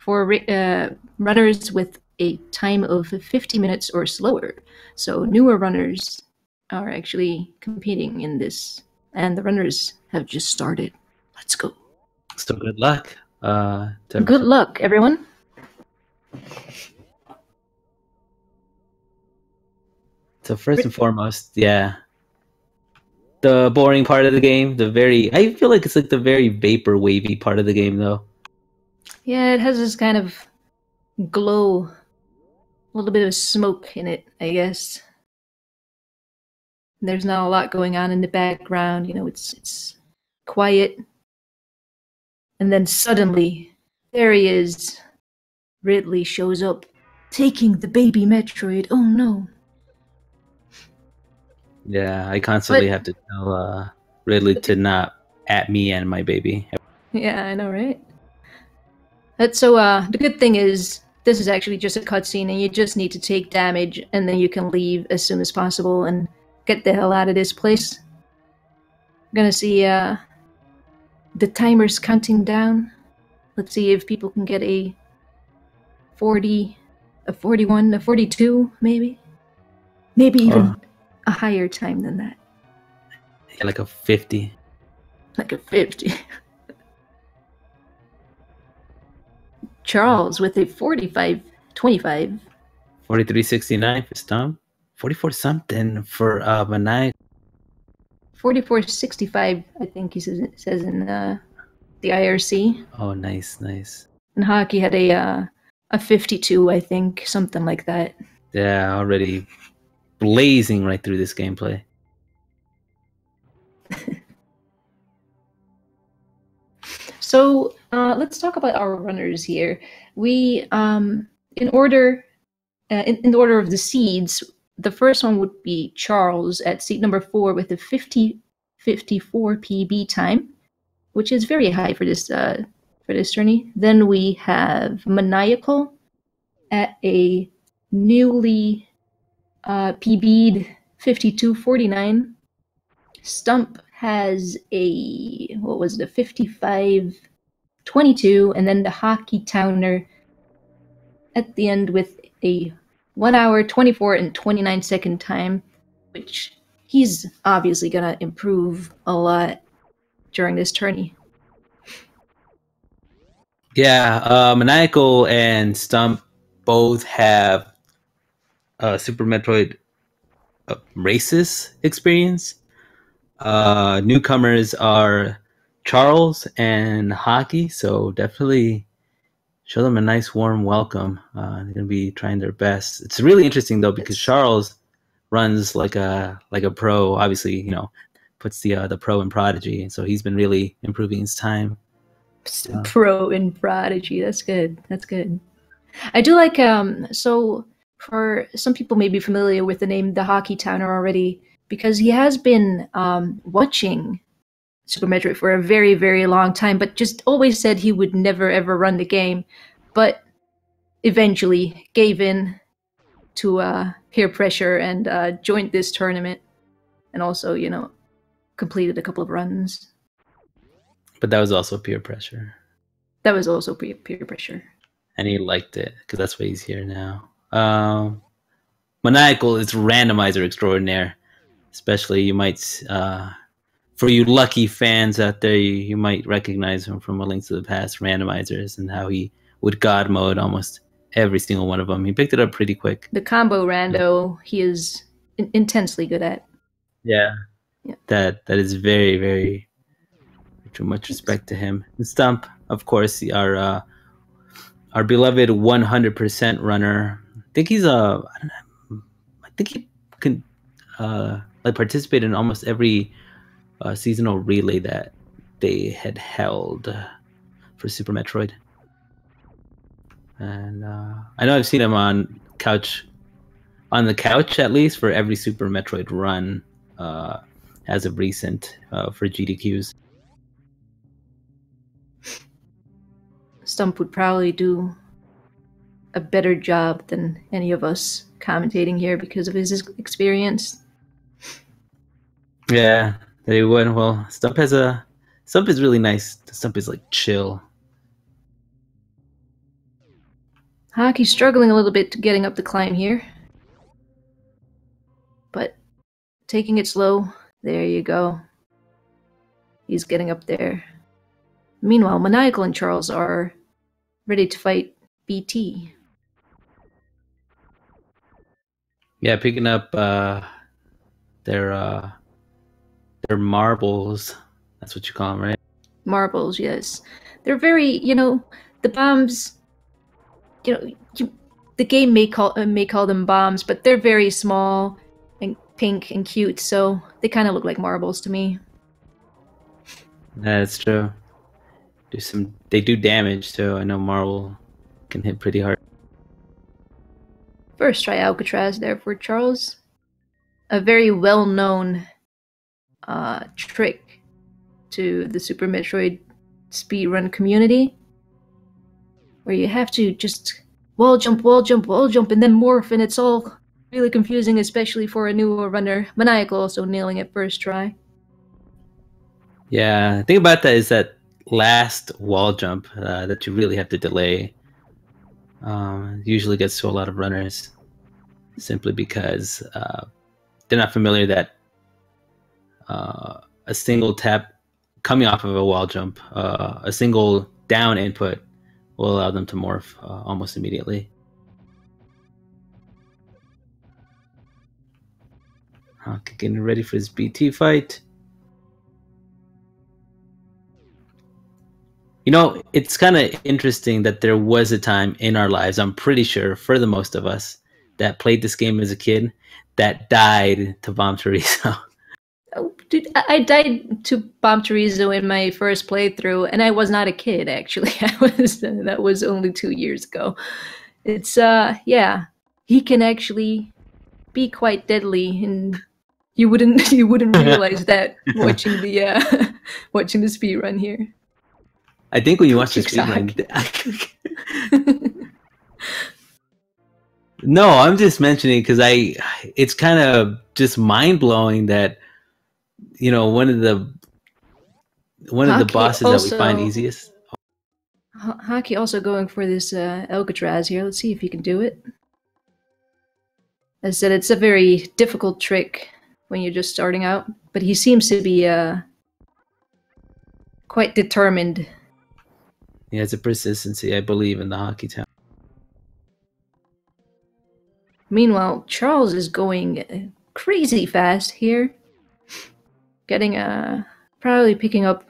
for runners with a time of 50 minutes or slower. So newer runners are actually competing in this, and the runners have just started. Let's go. So good luck. Good luck, everyone. So first and foremost, yeah, the boring part of the game, I feel like it's like the very vapor wavy part of the game, though. Yeah, it has this kind of glow, a little bit of smoke in it, I guess. There's not a lot going on in the background, it's quiet. And then suddenly, there he is. Ridley shows up, taking the baby Metroid. Oh no. Yeah, I constantly have to tell Ridley to not at me and my baby. Yeah, I know, right? So the good thing is this is actually just a cutscene, and you just need to take damage, and then you can leave as soon as possible and get the hell out of this place. I'm gonna see the timer's counting down. Let's see if people can get a 40, a 41, a 42, maybe? Maybe even a higher time than that. Yeah, like a 50. Like a 50. Charles with a 45-25. 43.69 for Stump. 44 something for Maniacal. 44-65, I think he says in the IRC. Oh, nice. And Hockey had a 52, I think, something like that. Yeah, already blazing right through this gameplay. So let's talk about our runners here. We, in order of the seeds, the first one would be Charles at seed number 4 with a 54 PB time, which is very high for this tourney. Then we have Maniacal at a newly PB'd 52.49. Stump has a 55.22, and then TheHockeytowner at the end with a 1 hour 24 and 29 second time, which he's obviously gonna improve a lot during this tourney. Yeah, Maniacal and Stump both have Super Metroid races experience. Newcomers are Charles and Hockey, so definitely show them a nice warm welcome. They're gonna be trying their best. It's really interesting though because Charles runs like a pro. Obviously, puts the pro in Prodigy, so he's been really improving his time. Pro in Prodigy, that's good. I do like so for some people may be familiar with the name TheHockeytowner already, because he has been watching Super Metroid for a very, very long time, but just always said he would never ever run the game, but eventually gave in to peer pressure and joined this tournament, and also completed a couple of runs. But that was also peer pressure. That was also peer pressure. And he liked it because that's why he's here now. Maniacal is randomizer extraordinaire. Especially you might, for you lucky fans out there, you might recognize him from A Link to the Past randomizers and how he would God mode almost every single one of them. He picked it up pretty quick. The combo rando he is intensely good at. Yeah. That is very, very too much respect to him. And Stump, of course, our beloved 100% runner. I think he's I think he can participate in almost every seasonal relay that they had held for Super Metroid. And I know I've seen him on the couch at least for every Super Metroid run as of recent for GDQs. Stump would probably do a better job than any of us commentating here because of his experience. Yeah, they would. Well, Stump is really nice. Stump is like chill. Hockey's struggling a little bit getting up the climb here. But taking it slow. There you go. He's getting up there. Meanwhile, Maniacal and Charles are ready to fight BT. Yeah, picking up their marbles. That's what you call them, right? Marbles, yes. They're very, the bombs. The game may call them bombs, but they're very small and pink and cute, so they kind of look like marbles to me. That's true. They do damage too. I know marble can hit pretty hard. First try Alcatraz there for Charles. A very well-known trick to the Super Metroid speedrun community, where you have to just wall jump, wall jump, wall jump, and then morph, and it's all really confusing, especially for a newer runner. Maniacal also nailing it first try. Yeah, the thing about that is that last wall jump that you really have to delay usually gets to a lot of runners simply because they're not familiar that a single tap coming off of a wall jump, a single down input will allow them to morph almost immediately. Okay, getting ready for his BT fight. You know, it's kind of interesting that there was a time in our lives, I'm pretty sure, for the most of us, that played this game as a kid that died to Bomb Chorizo. Oh, dude, I died to Bomb Chorizo in my first playthrough, and I was not a kid, actually. That was only 2 years ago. It's, yeah. He can actually be quite deadly, and you wouldn't realize that watching the watching the speedrun here. I think when you watch the speedrun... No, I'm just mentioning because it's kind of just mind-blowing that, you know, one of the bosses also, that we find easiest. Hockey also going for this Alcatraz here. Let's see if he can do it. As I said, it's a very difficult trick when you're just starting out, but he seems to be quite determined. He has a persistency, I believe, in the TheHockeytowner. Meanwhile, Charles is going crazy fast here. Getting probably picking up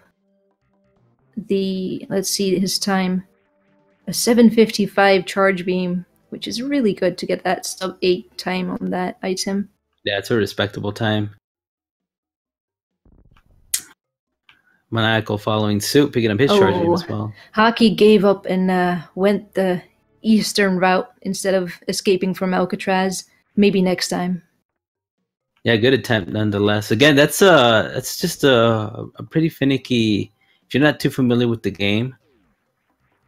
the, let's see his time, a 7:55 charge beam, which is really good to get that sub 8 time on that item. Yeah, it's a respectable time. Maniacal following suit, picking up his charge beam as well. Hockey gave up and went the eastern route instead of escaping from Alcatraz. Maybe next time. Yeah, good attempt nonetheless. Again, that's just a pretty finicky. If you're not too familiar with the game,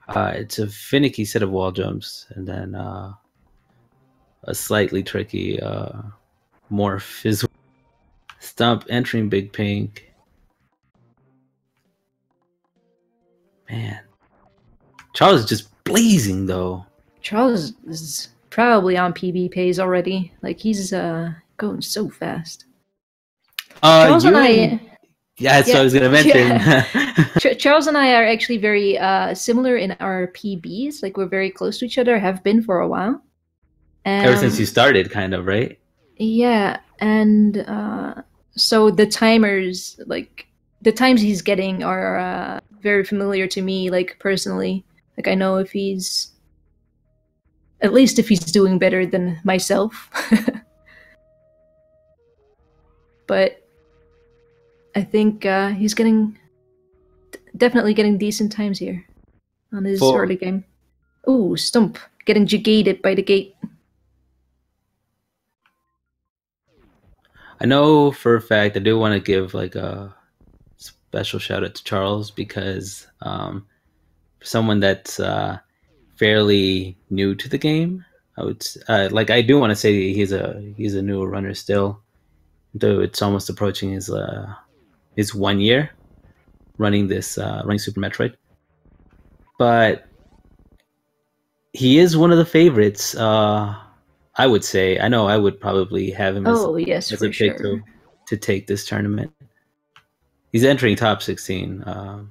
it's a finicky set of wall jumps, and then a slightly tricky morph is stump entering Big Pink. Man, Charles is just blazing though. Charles is probably on PB pace already. Like he's going so fast. Charles and I. Yeah, that's what I was gonna mention. Yeah. Charles and I are actually very similar in our PBs. Like we're very close to each other. Have been for a while. Ever since you started, kind of, right? Yeah, and so the timers, like the times he's getting, are very familiar to me. Like personally, like I know if he's, at least if he's doing better than myself. But I think he's definitely getting decent times here on his early game. Ooh, Stump getting jigated by the gate. I know for a fact I do want to give like a special shout out to Charles because for someone that's fairly new to the game, I would I do want to say he's a newer runner still, though it's almost approaching his 1 year running this running Super Metroid. But he is one of the favorites. I would say. I know I would probably have him Oh, yes, as a for pick sure. to take this tournament. He's entering top 16, no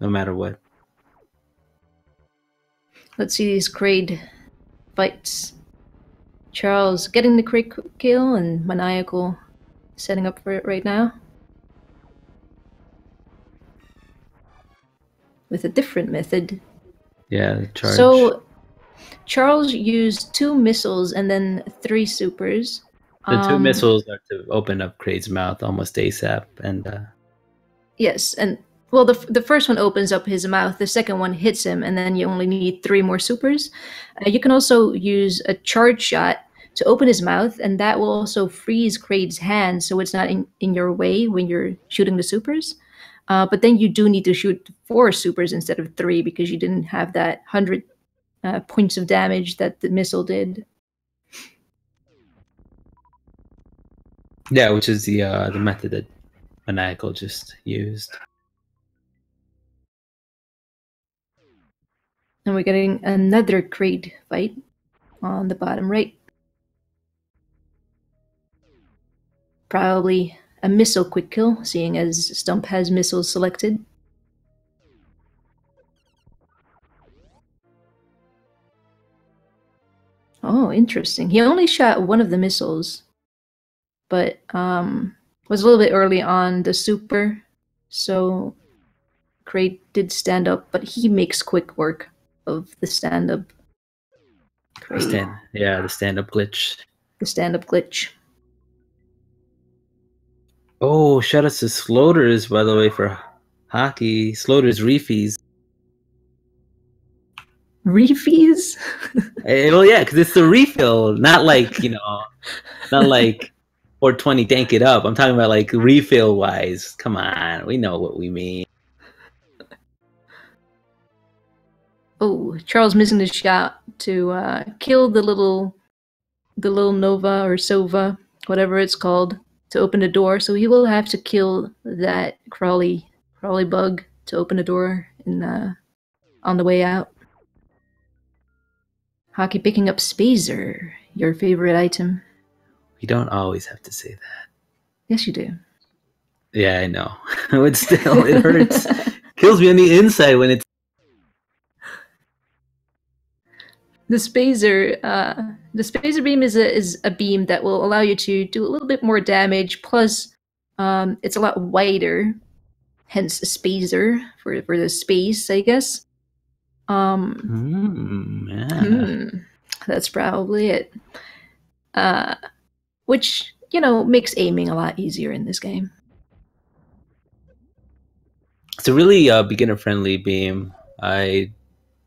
matter what. Let's see these grade fights. Charles getting the crit kill and Maniacal setting up for it right now. With a different method. Yeah, charge. So Charles used 2 missiles and then 3 supers. The 2 missiles are to open up Kraid's mouth almost ASAP, and yes, and well, the first one opens up his mouth. The second one hits him, and then you only need 3 more supers. You can also use a charge shot to open his mouth, and that will also freeze Kraid's hand, so it's not in your way when you're shooting the supers. But then you do need to shoot 4 supers instead of 3 because you didn't have that 100 points of damage that the missile did. Yeah, which is the method that Maniacal just used. And we're getting another Kraid fight on the bottom right. Probably a missile quick kill, seeing as Stump has missiles selected. Oh, interesting. He only shot one of the missiles, but was a little bit early on the super, so Kraid did stand up, but he makes quick work of the stand-up. Yeah, the stand-up glitch. The stand-up glitch. Oh, shout out to Sloters, by the way, for hockey. Sloters refees. Refees? Well, yeah, because it's the refill, not like, not like 420 tank it up. I'm talking about like refill wise. Come on, we know what we mean. Oh, Charles missing the shot to kill the little Nova or Sova, whatever it's called, to open the door. So he will have to kill that crawly bug to open the door on the way out. Hockey picking up Spazer, your favorite item. You don't always have to say that. Yes, you do. Yeah, I know. It hurts. Kills me on the inside when it's. The Spazer beam is a beam that will allow you to do a little bit more damage. Plus, it's a lot wider, hence a Spazer for the space, I guess. That's probably it. Which makes aiming a lot easier in this game. It's a really beginner-friendly beam. I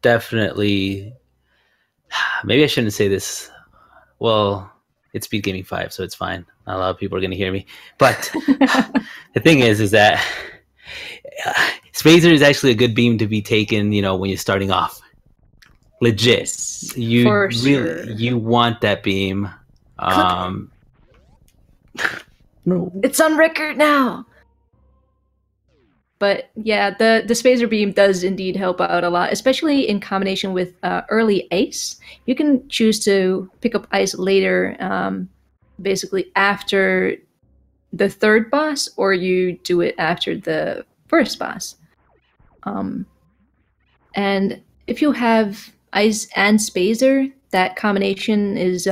definitely. Maybe I shouldn't say this. Well, it's Speed Gaming 5, so it's fine. Not a lot of people are going to hear me. But the thing is that Spazer is actually a good beam to be taken, when you're starting off. Legit. Yes, you want that beam. No. It's on record now. But yeah, the Spazer beam does indeed help out a lot, especially in combination with early ice. You can choose to pick up ice later, basically after the third boss, or you do it after the first boss. And if you have ice and Spazer, that combination is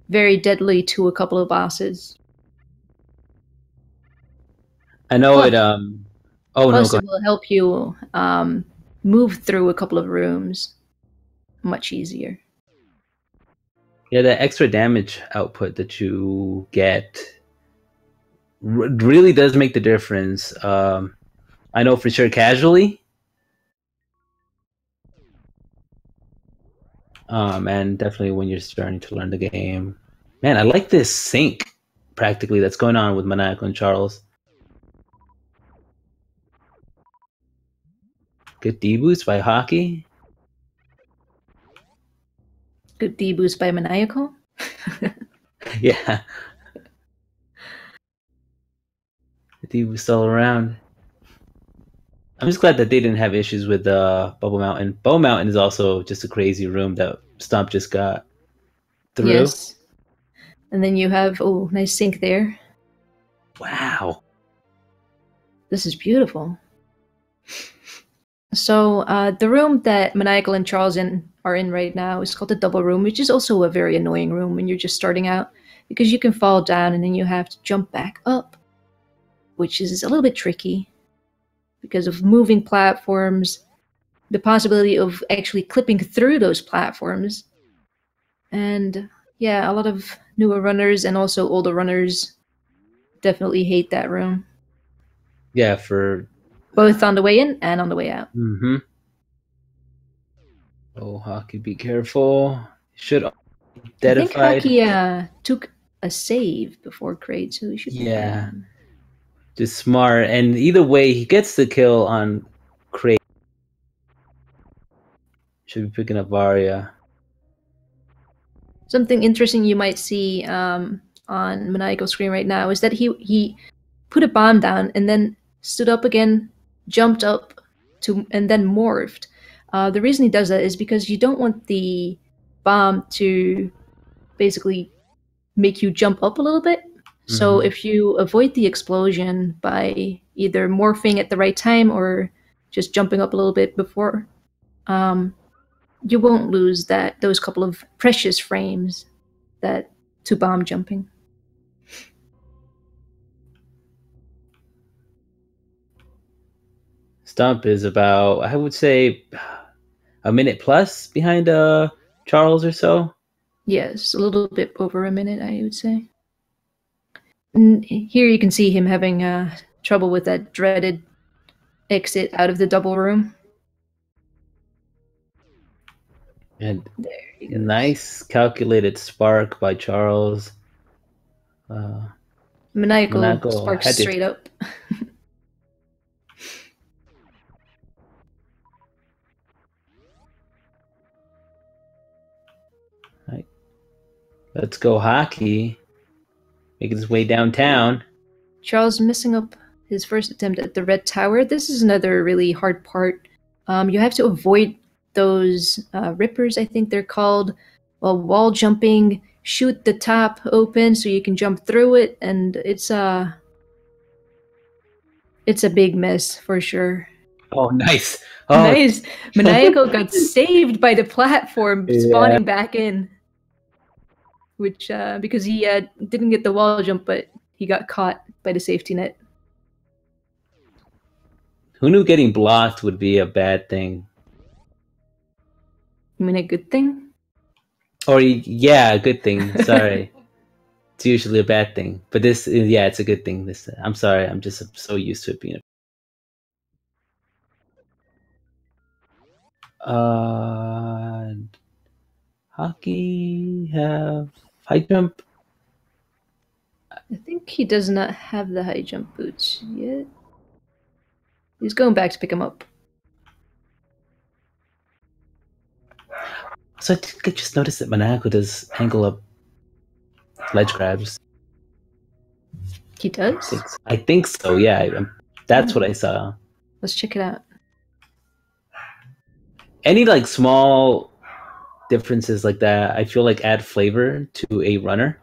very deadly to a couple of bosses. I know it. Plus, it will help you move through a couple of rooms much easier. Yeah, the extra damage output that you get really does make the difference. I know for sure casually. And definitely when you're starting to learn the game. Man, I like this sync practically that's going on with Maniacal and Charles. Good D-boost by Hockey. Good D-boost by Maniacal. Yeah. The D-boost all around. I'm just glad that they didn't have issues with Bubble Mountain. Bubble Mountain is also just a crazy room that Stomp just got through. Yes. And then you have, oh, nice sink there. Wow. This is beautiful. So the room that Maniacal and Charles are in right now is called the double room, which is also a very annoying room when you're just starting out, because you can fall down and then you have to jump back up, which is a little bit tricky because of moving platforms, the possibility of actually clipping through those platforms. And yeah, a lot of newer runners and also older runners definitely hate that room, Yeah, for both on the way in and on the way out. mm-hmm. Oh, Hockey, be careful. Should I think deadified. Hockey took a save before Crate, so he should be fine. Just smart. And either way, he gets the kill on Crate. Should be picking up Varia. Something interesting you might see on Maniacal's screen right now is that he put a bomb down and then stood up again, jumped up and then morphed. The reason he does that is because you don't want the bomb to basically make you jump up a little bit. So if you avoid the explosion by either morphing at the right time or just jumping up a little bit before, you won't lose those couple of precious frames to bomb jumping. Stump is about, I would say, a minute plus behind Charles or so. Yes, a little bit over a minute, I would say. And here you can see him having trouble with that dreaded exit out of the double room. And nice calculated spark by Charles. Maniacal sparks straight up. Right. Let's go Hockey. Making his way downtown. Charles messing up his first attempt at the red tower. This is another really hard part. You have to avoid those rippers, I think they're called, while wall jumping, shoot the top open so you can jump through it, and it's a big mess for sure. Oh, nice. Oh. Nice. Maniacal got saved by the platform spawning back in. Which, because he didn't get the wall jump, but he got caught by the safety net. Who knew getting blocked would be a bad thing? You mean a good thing? Or, yeah, a good thing. Sorry. It's usually a bad thing. But this, yeah, it's a good thing. I'm sorry. I'm just so used to it being Hockey have high jump? I think he does not have the high jump boots yet. He's going back to pick him up. So I think I just noticed that Maniacal does angle up ledge grabs. He does? I think so, yeah. That's what I saw. Let's check it out. Any like small differences like that, I feel like add flavor to a runner.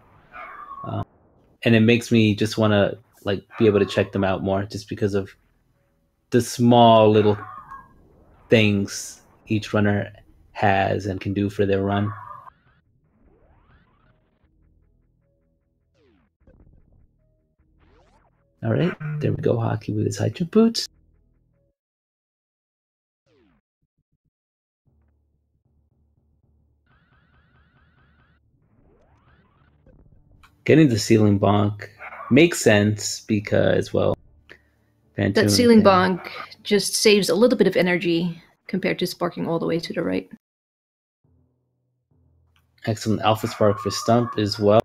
And it makes me just want to like be able to check them out more just because of the small little things each runner has and can do for their run. All right, there we go. Hockey with his high jump boots. Getting the ceiling bonk makes sense because, well, that ceiling bonk just saves a little bit of energy compared to sparking all the way to the right. Excellent alpha spark for Stump as well.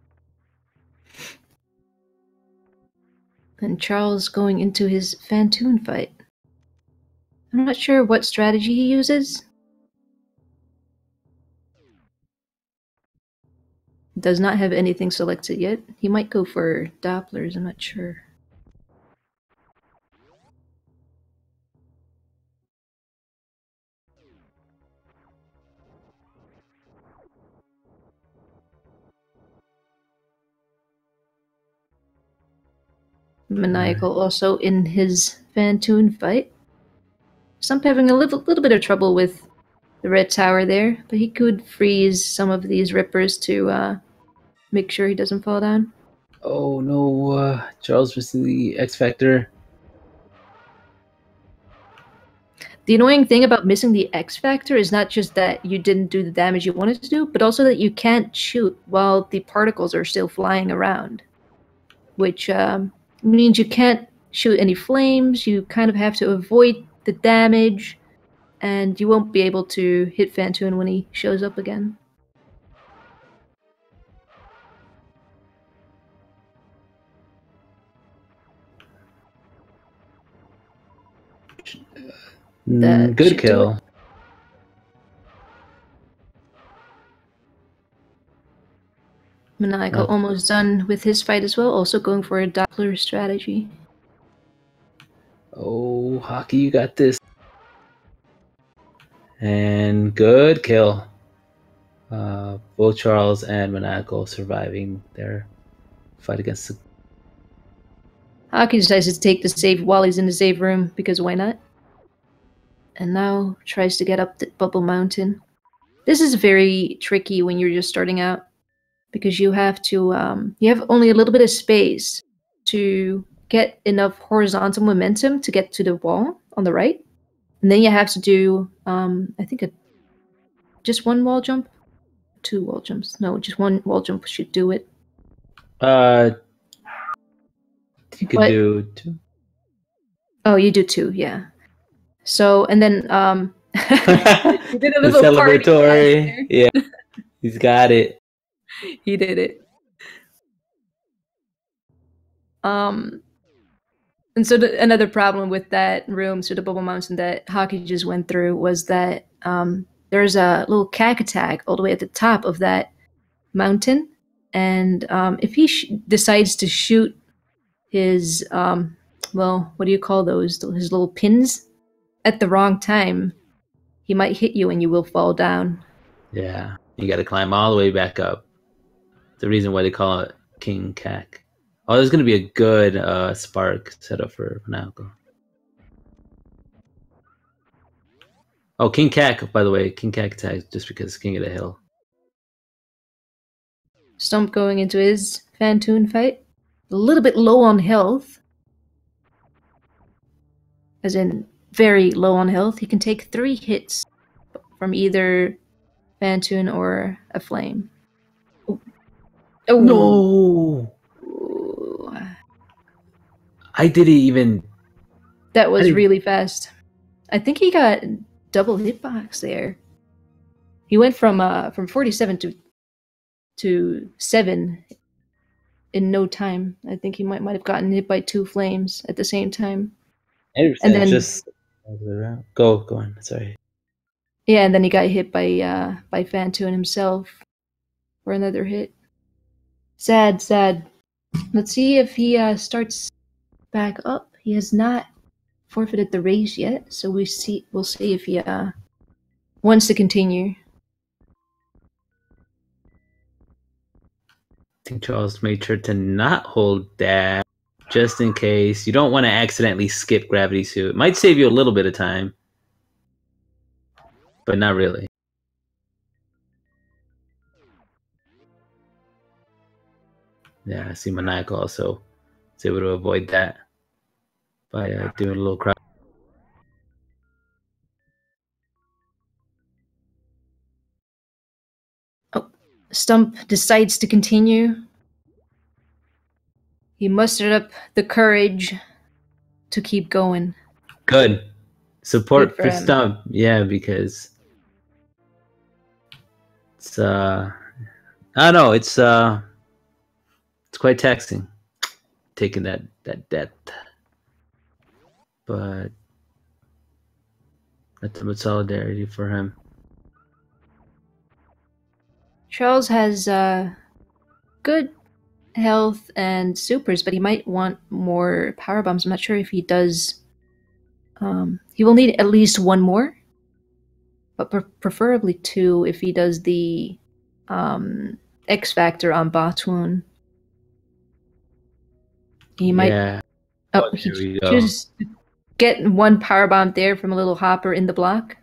And Charles going into his Fantoon fight. I'm not sure what strategy he uses. Does not have anything selected yet. He might go for Dopplers, I'm not sure. Maniacal also in his Fantoon fight. Stump having a little bit of trouble with the red tower there, but he could freeze some of these rippers to make sure he doesn't fall down. Oh no, Charles missing the X Factor. The annoying thing about missing the X Factor is not just that you didn't do the damage you wanted to do, but also that you can't shoot while the particles are still flying around. Which means you can't shoot any flames, you kind of have to avoid the damage, and you won't be able to hit Fantoon when he shows up again. Good kill. Maniacal almost done with his fight as well, also going for a Doppler strategy. Oh, Hockey, you got this. And good kill. Both Charles and Maniacal surviving their fight against the... Hockey decides to take the save while he's in the save room, because why not? And now tries to get up the Bubble Mountain. This is very tricky when you're just starting out, because you have to you have only a little bit of space to get enough horizontal momentum to get to the wall on the right, and then you have to do I think just one wall jump, 2 wall jumps. No, just one wall jump should do it. You could do 2. Oh, you do 2, yeah. So, and then you did a little celebratory. Yeah, he's got it. He did it. And so another problem with that room, so the Bubble Mountain that Hockey just went through, was that there's a little cack attack all the way at the top of that mountain, and if he decides to shoot his well, what do you call those? His little pins at the wrong time, he might hit you and you will fall down. Yeah, you got to climb all the way back up. The reason why they call it King Cack. Oh, there's going to be a good spark setup for Maniacal. Oh, King Cack, by the way. King Cack attacks just because King of the Hill. Stump going into his Fantoon fight. A little bit low on health. As in, very low on health. He can take 3 hits from either Fantoon or a flame. Oh no! I didn't even... That was really fast. I think he got double hitbox there. He went from 47 to 7 in no time. I think he might have gotten hit by 2 flames at the same time. And then just go on. Sorry. Yeah, and then he got hit by Fantoon himself for another hit. Sad. Let's see if he starts back up. He has not forfeited the race yet, so we'll see if he wants to continue. I think Charles made sure to not hold that, just in case. You don't want to accidentally skip Gravity Suit. It might save you a little bit of time, but not really. Yeah, I see Maniacal also is able to avoid that by doing a little crowd. Oh, Stump decides to continue. He mustered up the courage to keep going. Good. Support for Stump. Yeah, because it's I don't know, it's quite taxing taking that death. But that's a solidarity for him. Charles has good health and supers, but he might want more power bombs. I'm not sure if he does. He will need at least 1 more, but preferably 2 if he does the X Factor on Batuan. He might Oh, Here he we go. just get one power bomb there from a little hopper in the block.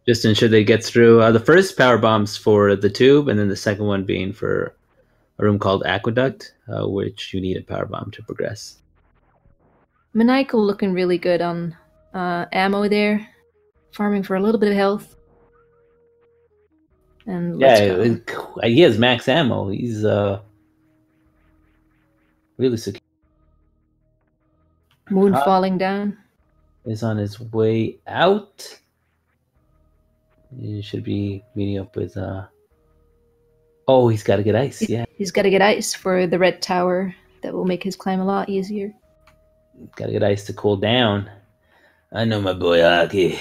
Just to ensure they get through. The first power bomb's for the tube, and then the second one being for a room called Aqueduct, which you need a power bomb to progress. Maniacal looking really good on ammo there, farming for a little bit of health. And let's go. He has max ammo. He's really secure. Moon falling down. Is on his way out. He should be meeting up with. Oh, he's got to get ice. Yeah, he's got to get ice for the red tower. That will make his climb a lot easier. Got to get ice to cool down. I know my boy Hockey.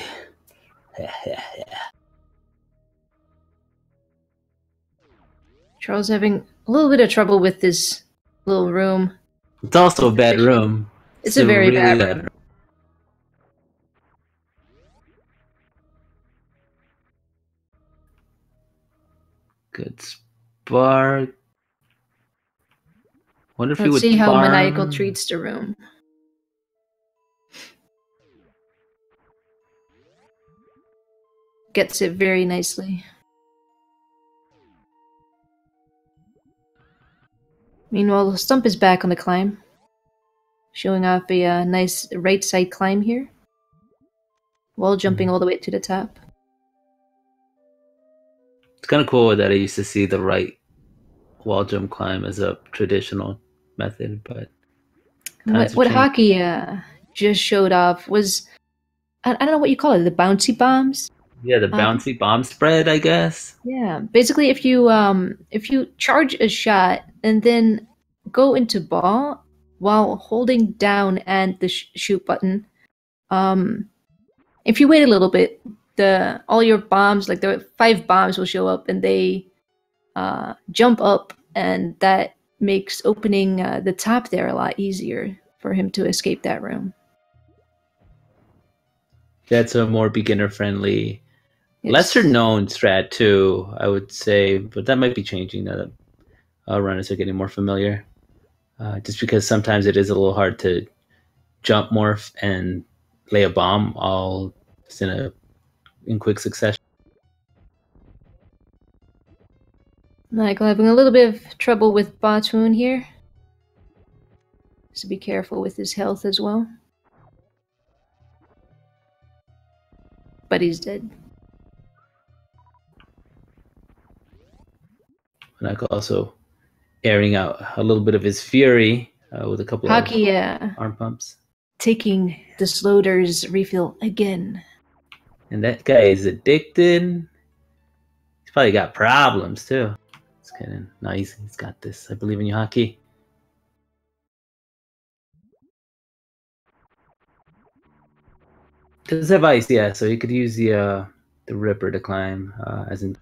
Charles having a little bit of trouble with this little room. It's also a bad room. It's a very really bad room. Good spark. Wonder if he would see how Maniacal treats the room. Gets it very nicely. Meanwhile, the Stump is back on the climb, showing off a nice right side climb here, while jumping all the way to the top. It's kind of cool that I used to see the right wall jump climb as a traditional method, but what Hockey just showed off was, I don't know what you call it, the bouncy bombs. Yeah, the bouncy bomb spread, I guess. Yeah, basically, if you charge a shot and then go into ball while holding down and the shoot button, if you wait a little bit, all your bombs, like the 5 bombs, will show up and they jump up, and that makes opening the top there a lot easier for him to escape that room. That's a more beginner-friendly, lesser-known strat too, I would say, but that might be changing now that runners are getting more familiar. Just because sometimes it is a little hard to jump morph and lay a bomb all just in quick succession. Michael having a little bit of trouble with Batoon here. So be careful with his health as well. But he's dead. Maniacal also airing out a little bit of his fury with a couple of arm pumps. Taking the Sloders refill again. And that guy is addicted. He's probably got problems too. It's kind of nice. He's got this. I believe in you, Hockey. Does have ice, yeah. So you could use the Ripper to climb, as in.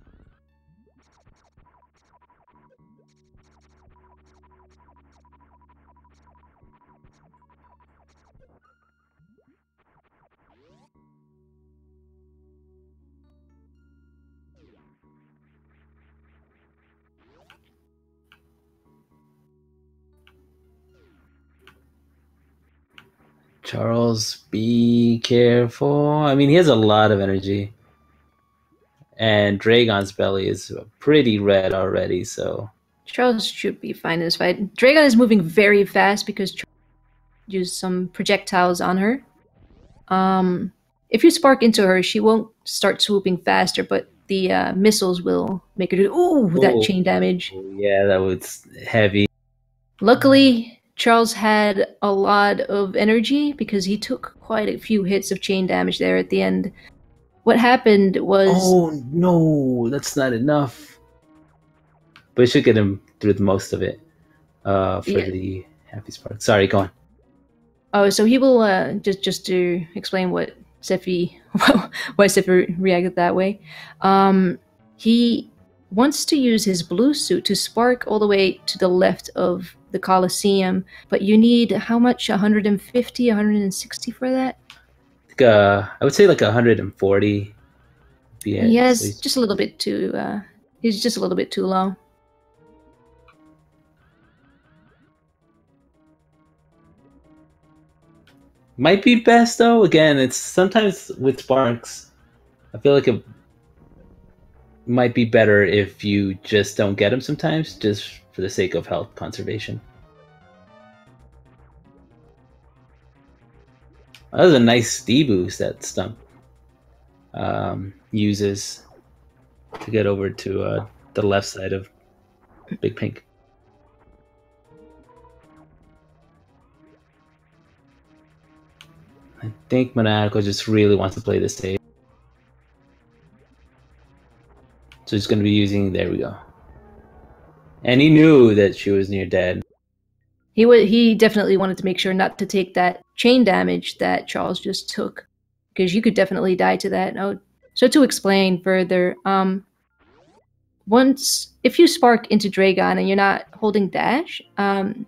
Charles, be careful. I mean, he has a lot of energy. And Dragon's belly is pretty red already, so... Charles should be fine in this fight. Dragon is moving very fast because Charles used some projectiles on her. If you spark into her, she won't start swooping faster, but the missiles will make her do that chain damage. Yeah, that was heavy. Luckily, Charles had a lot of energy because he took quite a few hits of chain damage there at the end. What happened was... Oh, no, that's not enough. But it should get him through the most of it for the Happy Spark. Sorry, go on. Oh, so he will, just to explain why Sephi reacted that way. He wants to use his blue suit to spark all the way to the left of the Colosseum, but you need how much? 150, 160 for that? I would say like 140. Yes, so just a little bit too. He's just a little bit too low. Might be best though. Again, it's sometimes with sparks. I feel like it might be better if you just don't get them sometimes, just for the sake of health conservation. That was a nice speed boost that Stump uses to get over to the left side of Big Pink. I think Maniacal just really wants to play this stage. So he's going to be using, there we go. And he knew that she was near dead. He definitely wanted to make sure not to take that chain damage that Charles just took, because you could definitely die to that. Oh, so to explain further, if you spark into Dragon and you're not holding dash,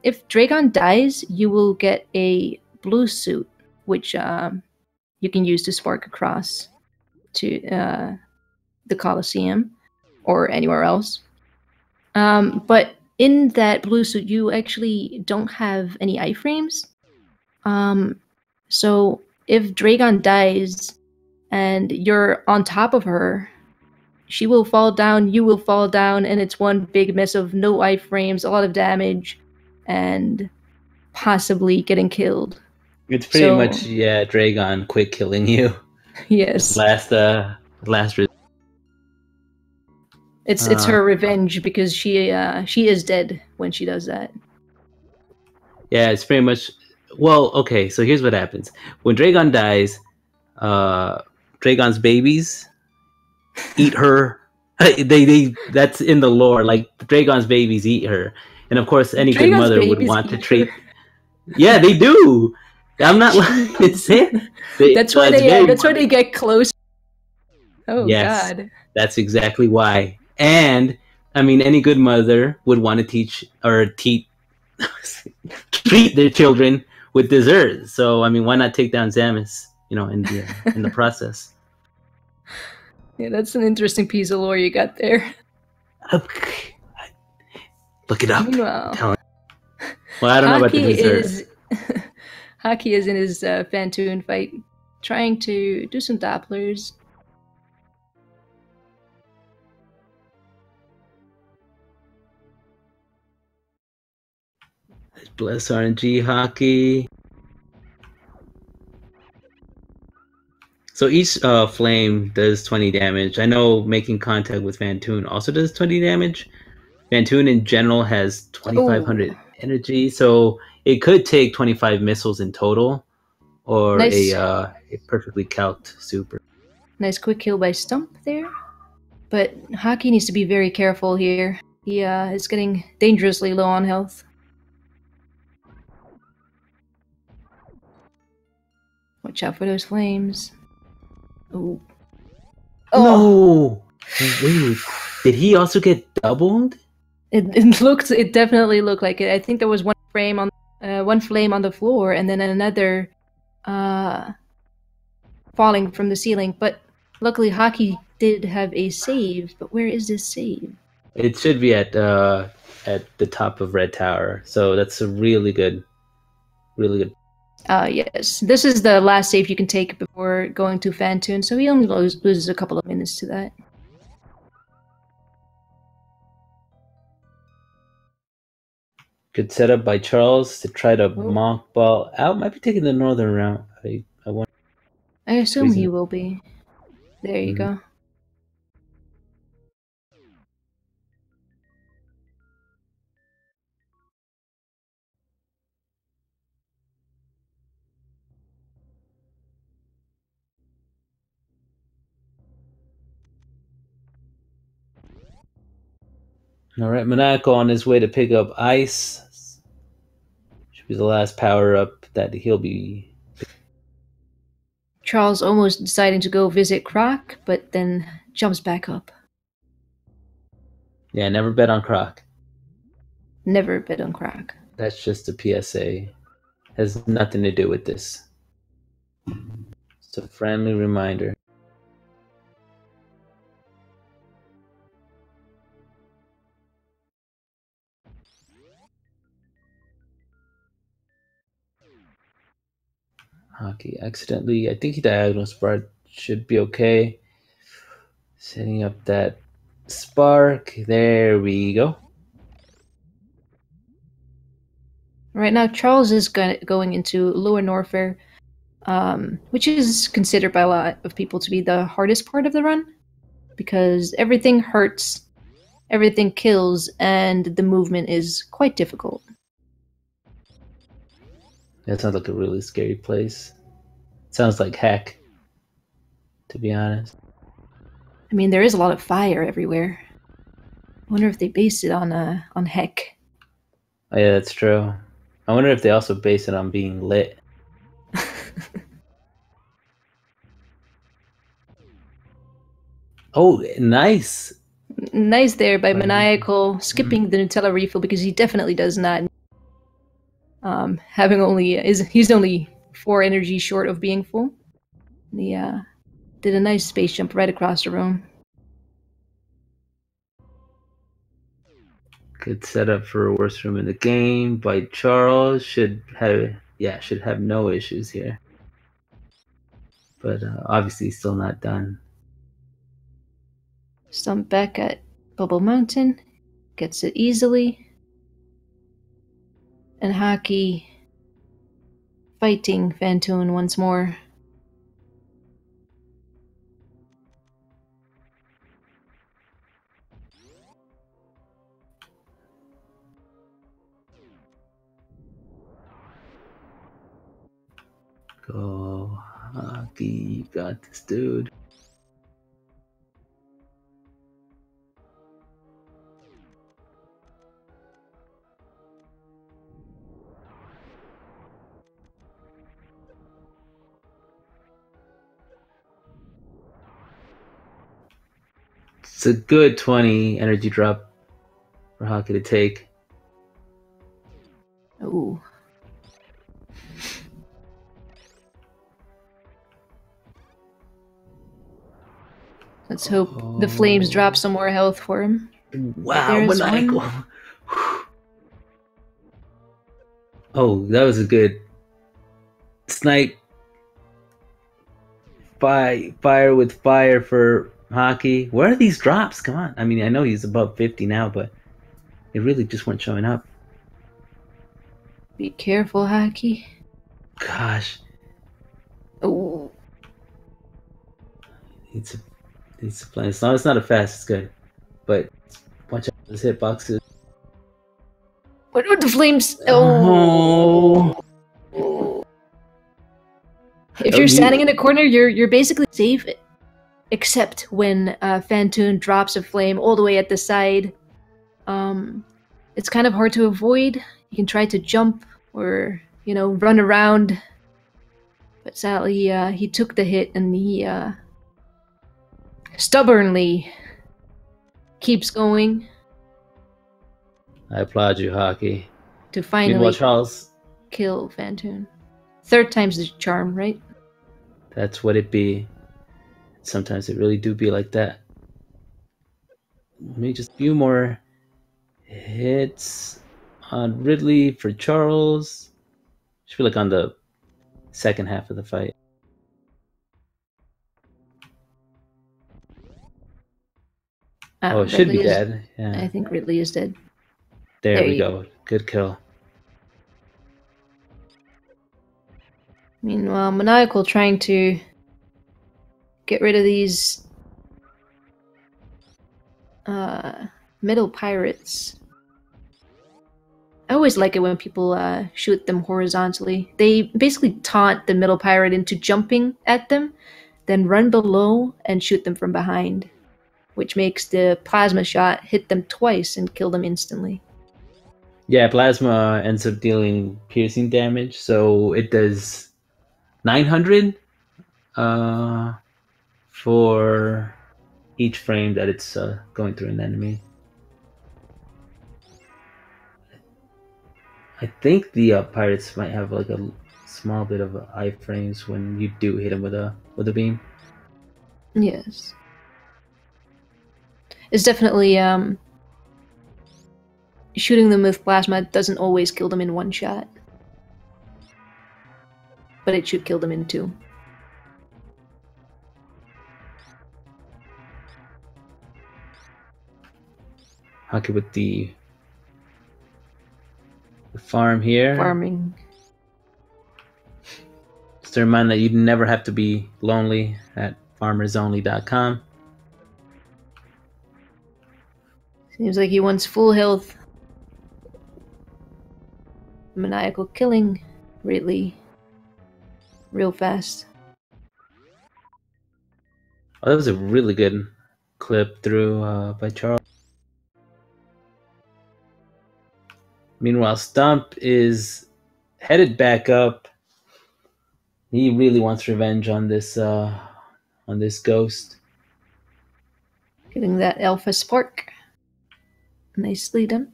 if Dragon dies, you will get a blue suit, which you can use to spark across to the Colosseum or anywhere else. But in that blue suit, you actually don't have any iframes. So if Dragon dies and you're on top of her, she will fall down, you will fall down, and it's one big mess of no iframes, a lot of damage, and possibly getting killed. It's pretty much, yeah, Dragon quick killing you. Yes. Last It's her revenge, because she is dead when she does that. Yeah, it's pretty much. Well, okay, so here's what happens when Dragon dies. Dragon's babies eat her. They that's in the lore. Like Dragon's babies eat her, and of course, any good mother would want to treat. Yeah, they do. I'm not. It's it. That's why they get close. Oh, yes, God. That's exactly why. And I mean, any good mother would want to treat their children with dessert. So I mean, why not take down Zamus? In the process. Yeah, that's an interesting piece of lore you got there. Look it up. Meanwhile, well, I don't know about the dessert. Hockey is in his Fantoon fight, trying to do some Dopplers. Bless RNG Hockey. So each flame does 20 damage. I know making contact with Fantoon also does 20 damage. Fantoon in general has 2,500 energy, so it could take 25 missiles in total, or nice. a perfectly calced super. Nice quick kill by Stump there. But Hockey needs to be very careful here. He is getting dangerously low on health. Watch out for those flames. Ooh. No! Wait, did he also get doubled? It definitely looked like it. I think there was one flame on the floor, and then another falling from the ceiling. But luckily, Hockey did have a save. But where is this save? It should be at the top of Red Tower. So that's a really good. Yes. This is the last save you can take before going to Fantoon, so he only loses a couple of minutes to that. Good setup by Charles to try to mock ball out. Might be taking the northern route. I wonder. I assume he will be. There you go. All right, Maniacal on his way to pick up ice. Should be the last power up that he'll be. Charles almost deciding to go visit Croc, but then jumps back up. Yeah, never bet on Croc. Never bet on Croc. That's just a PSA. Has nothing to do with this. It's a friendly reminder. Hockey accidentally. I think he diagonal spark should be okay. Setting up that spark. There we go. Right now, Charles is going into Lower Norfair, which is considered by a lot of people to be the hardest part of the run, because everything hurts, everything kills, and the movement is quite difficult. That sounds like a really scary place. Sounds like heck, to be honest. I mean, there is a lot of fire everywhere. I wonder if they based it on heck. Oh yeah, that's true. I wonder if they also base it on being lit. Oh, nice. Nice there by Maniacal, skipping the Nutella refill because he definitely does not. He's only 4 energy short of being full. He did a nice space jump right across the room. Good setup for a worst room in the game by Charles. Should have no issues here. But obviously still not done. Stump back at Bubble Mountain, gets it easily. And Hockey fighting Fantoon once more. Go, Hockey, you got this, dude. It's a good 20 energy drop for Hockey to take. Ooh. Let's hope the flames drop some more health for him. Wow, Maniacal. Oh, that was a good snipe. Fire with fire for Hockey. Where are these drops? Come on. I mean, I know he's above 50 now, but they really just weren't showing up. Be careful, Hockey. Gosh. Oh. It's a plan. It's not a fast, it's good. But watch out for those hitboxes. What are the flames? Oh. If you're standing in a corner, you're basically safe, except when Fantoon drops a flame all the way at the side. It's kind of hard to avoid. You can try to jump or run around, but sadly he took the hit and he stubbornly keeps going. I applaud you, Hockey. To finally Meanwhile, Charles, kill Fantoon. 3rd time's the charm, right? That's what it be. Sometimes it really do be like that. Maybe just a few more hits on Ridley for Charles. Should be like on the second half of the fight. Oh, it should be dead. Yeah. I think Ridley is dead. There we go. Good kill. Meanwhile, Maniacal trying to get rid of these middle pirates. I always like it when people shoot them horizontally. They basically taunt the middle pirate into jumping at them, then run below and shoot them from behind, which makes the plasma shot hit them twice and kill them instantly. Yeah, plasma ends up dealing piercing damage, so it does 900 for each frame that it's going through an enemy. I think the pirates might have like a small bit of iframes when you do hit them with a beam. Yes, it's definitely shooting them with plasma doesn't always kill them in one shot. but it should kill them in 2. Hockey with the farm here. Farming. Just a reminder that you never have to be lonely at farmersonly.com. Seems like he wants full health. Maniacal killing really real fast. Oh, that was a really good clip through by Charles. Meanwhile, Stump is headed back up. He really wants revenge on this ghost. Getting that alpha spark. Nicely done.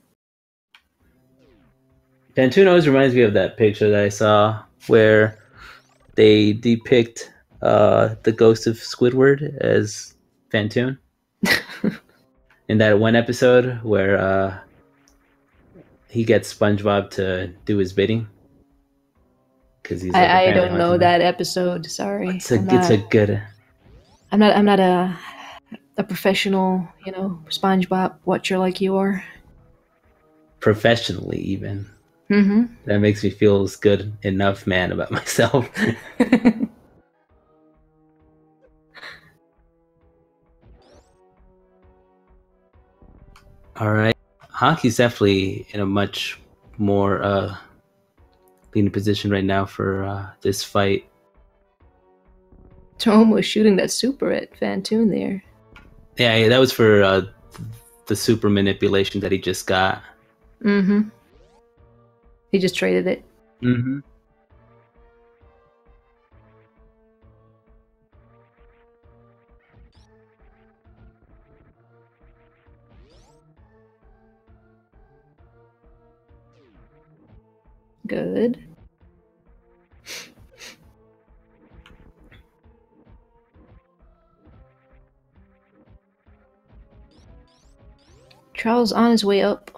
Pantune always reminds me of that picture that I saw where they depict the ghost of Squidward as Pantune. In that one episode where he gets SpongeBob to do his bidding. Because he's like, I don't know that episode. Sorry, it's a good. I'm not a professional, SpongeBob watcher like you are. Professionally, even. Mm-hmm. That makes me feel good enough, man, about myself. All right, Hockey's definitely in a much more leading position right now for this fight. Tom was shooting that super at Phantoon there. Yeah, that was for the super manipulation that he just got. Mm-hmm. He just traded it. Mm-hmm. Good. Charles on his way up.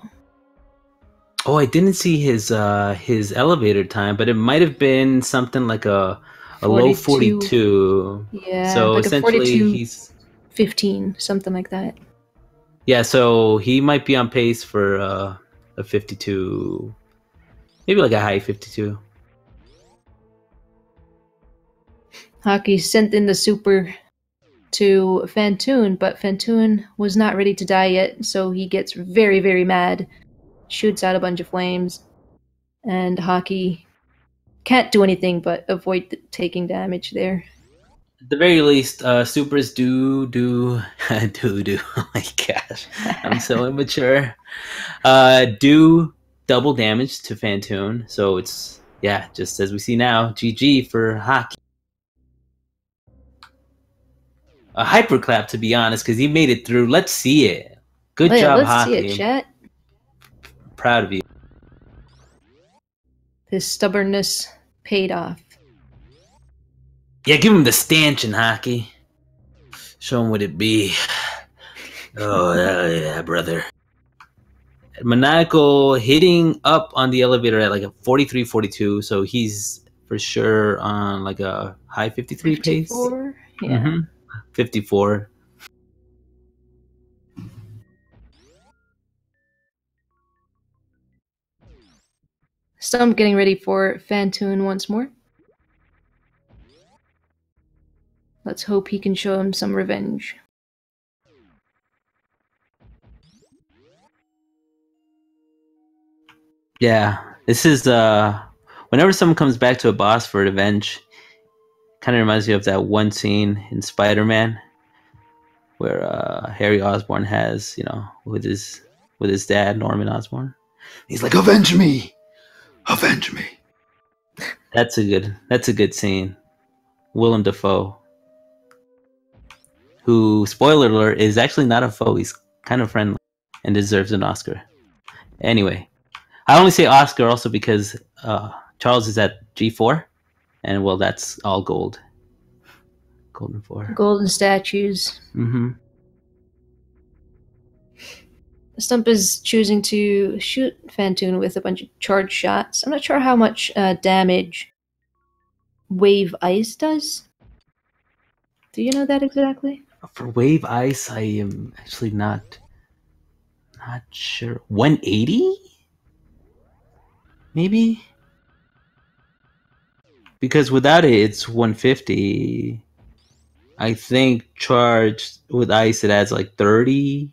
Oh, I didn't see his elevator time, but it might have been something like a 42. Low 42. Yeah, so like essentially a 42, he's 15, something like that. Yeah, so he might be on pace for a 52, maybe like a high 52. Hockey sent in the super to Phantoon, but Phantoon was not ready to die yet, so he gets very, very mad, shoots out a bunch of flames, and Hockey can't do anything but avoid taking damage there. At the very least, supers do. Oh my gosh, I'm so immature. Do double damage to Phantoon, so it's just as we see now. GG for Hockey. A hyperclap, to be honest, because he made it through. Let's see it. Good job, let's Hockey. see it, chat. Proud of you. His stubbornness paid off. Yeah, give him the stanchion, Hockey. Show him what it be. Oh, yeah, brother. Maniacal hitting up on the elevator at like a 43, 42, so he's for sure on like a high 53 pace. 54? Yeah. Mm-hmm. 54. Stump getting ready for Phantoon once more. Let's hope he can show him some revenge. Yeah, this is whenever someone comes back to a boss for revenge, kind of reminds me of that one scene in Spider-Man where Harry Osborn has, with his dad, Norman Osborn. He's like, "Avenge me! Avenge me!" That's a good scene. Willem Dafoe, who, spoiler alert, is actually not a foe. He's kind of friendly and deserves an Oscar. Anyway, I only say Oscar also because Charles is at G4, and well, that's all gold. Golden 4. Golden statues. Mm-hmm. Stump is choosing to shoot Phantoon with a bunch of charge shots. I'm not sure how much damage Wave Ice does? Do you know that exactly? For Wave Ice, I am actually not sure. 180? Maybe? Because without it, it's 150. I think charged with ice, it adds like 30.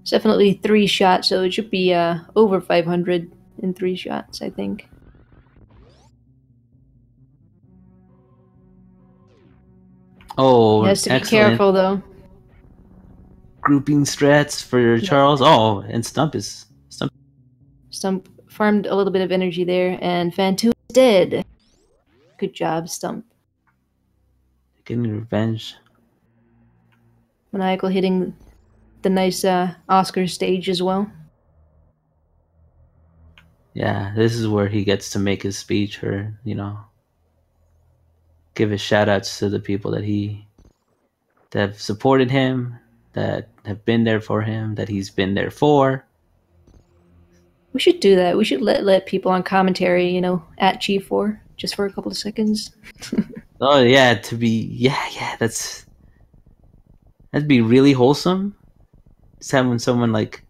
It's definitely 3 shots, so it should be over 500 in 3 shots, I think. Oh, He has to be excellent. careful, though. Grouping strats for Charles. Yeah. Oh, and Stump. Stump farmed a little bit of energy there, and Fantoon is dead. Good job, Stump. Getting revenge. Maniacal hitting the nice Oscar stage as well. Yeah, this is where he gets to make his speech, or give his shout outs to the people that have supported him, that have been there for him, that he's been there for. We should do that. We should let people on commentary, at G4 just for a couple of seconds. Oh yeah, that'd be really wholesome. Just having someone like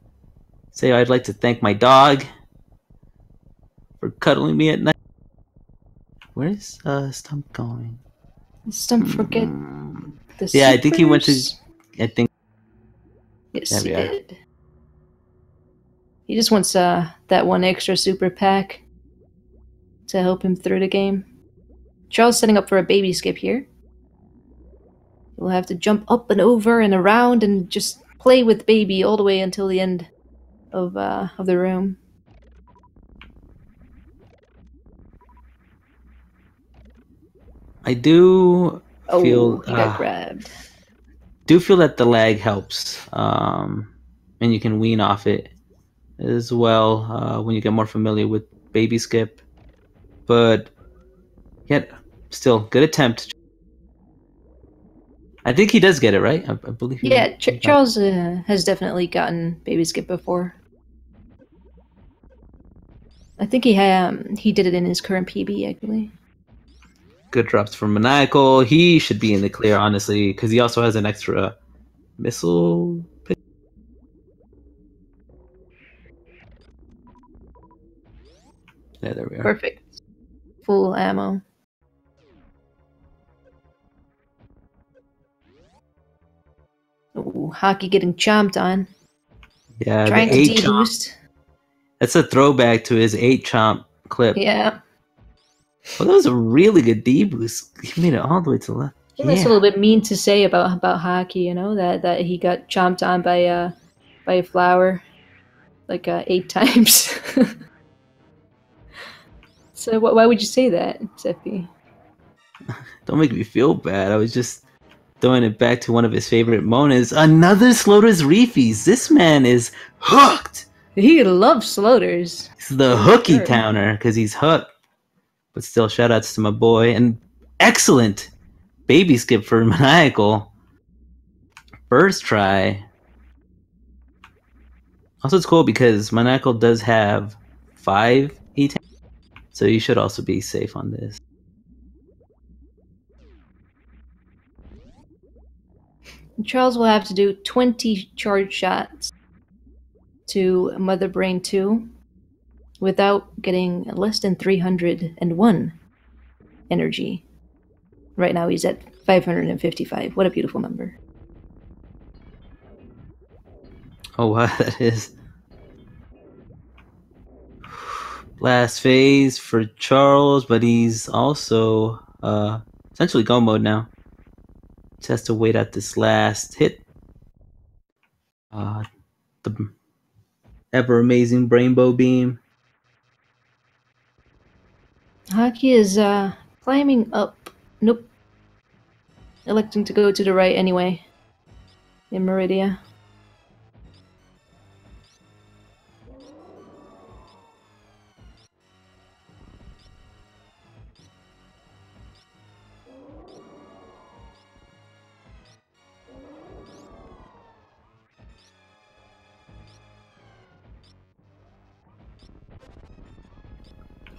say, "I'd like to thank my dog for cuddling me at night." Where's Stump going? Stump forget the Yeah, I think he went to. supers? I think. Yes, There he we are. did. He just wants that one extra super pack to help him through the game. Charles setting up for a baby skip here. He'll have to jump up and over and around and just play with baby all the way until the end of the room. I do feel. He got grabbed. Do feel that the lag helps, and you can wean off it as well when you get more familiar with baby skip. But yet, still, good attempt. I think he does get it right. I believe. Yeah, Charles has definitely gotten baby skip before. I think he did it in his current PB actually. Good drops from Maniacal. He should be in the clear, honestly, because he also has an extra missile. Yeah, there we are. Perfect. Full ammo. Ooh, Hockey getting chomped on. Yeah, Trying the to 8 chomp. deboost. That's a throwback to his 8 chomp clip. Yeah. Well, that was a really good deboost. He made it all the way to the left. I think that's a little bit mean to say about Hockey, that he got chomped on by a flower like 8 times. So why would you say that, Seppi? Don't make me feel bad. I was just throwing it back to one of his favorite moments. Another Sloter's Reefies. This man is hooked. He loves Sloter's. He's the Hockeytowner because he's hooked. But still, shoutouts to my boy. And excellent baby skip for Maniacal. First try. Also, it's cool because Maniacal does have 5 E10. So you should also be safe on this. Charles will have to do 20 charge shots to Mother Brain 2 without getting less than 301 energy. Right now he's at 555. What a beautiful number. Oh wow, that is. Last phase for Charles, but he's also essentially go mode now. Just has to wait out this last hit. The ever amazing Rainbow Beam. Hockey is climbing up. Nope. Electing to go to the right anyway. In Meridia.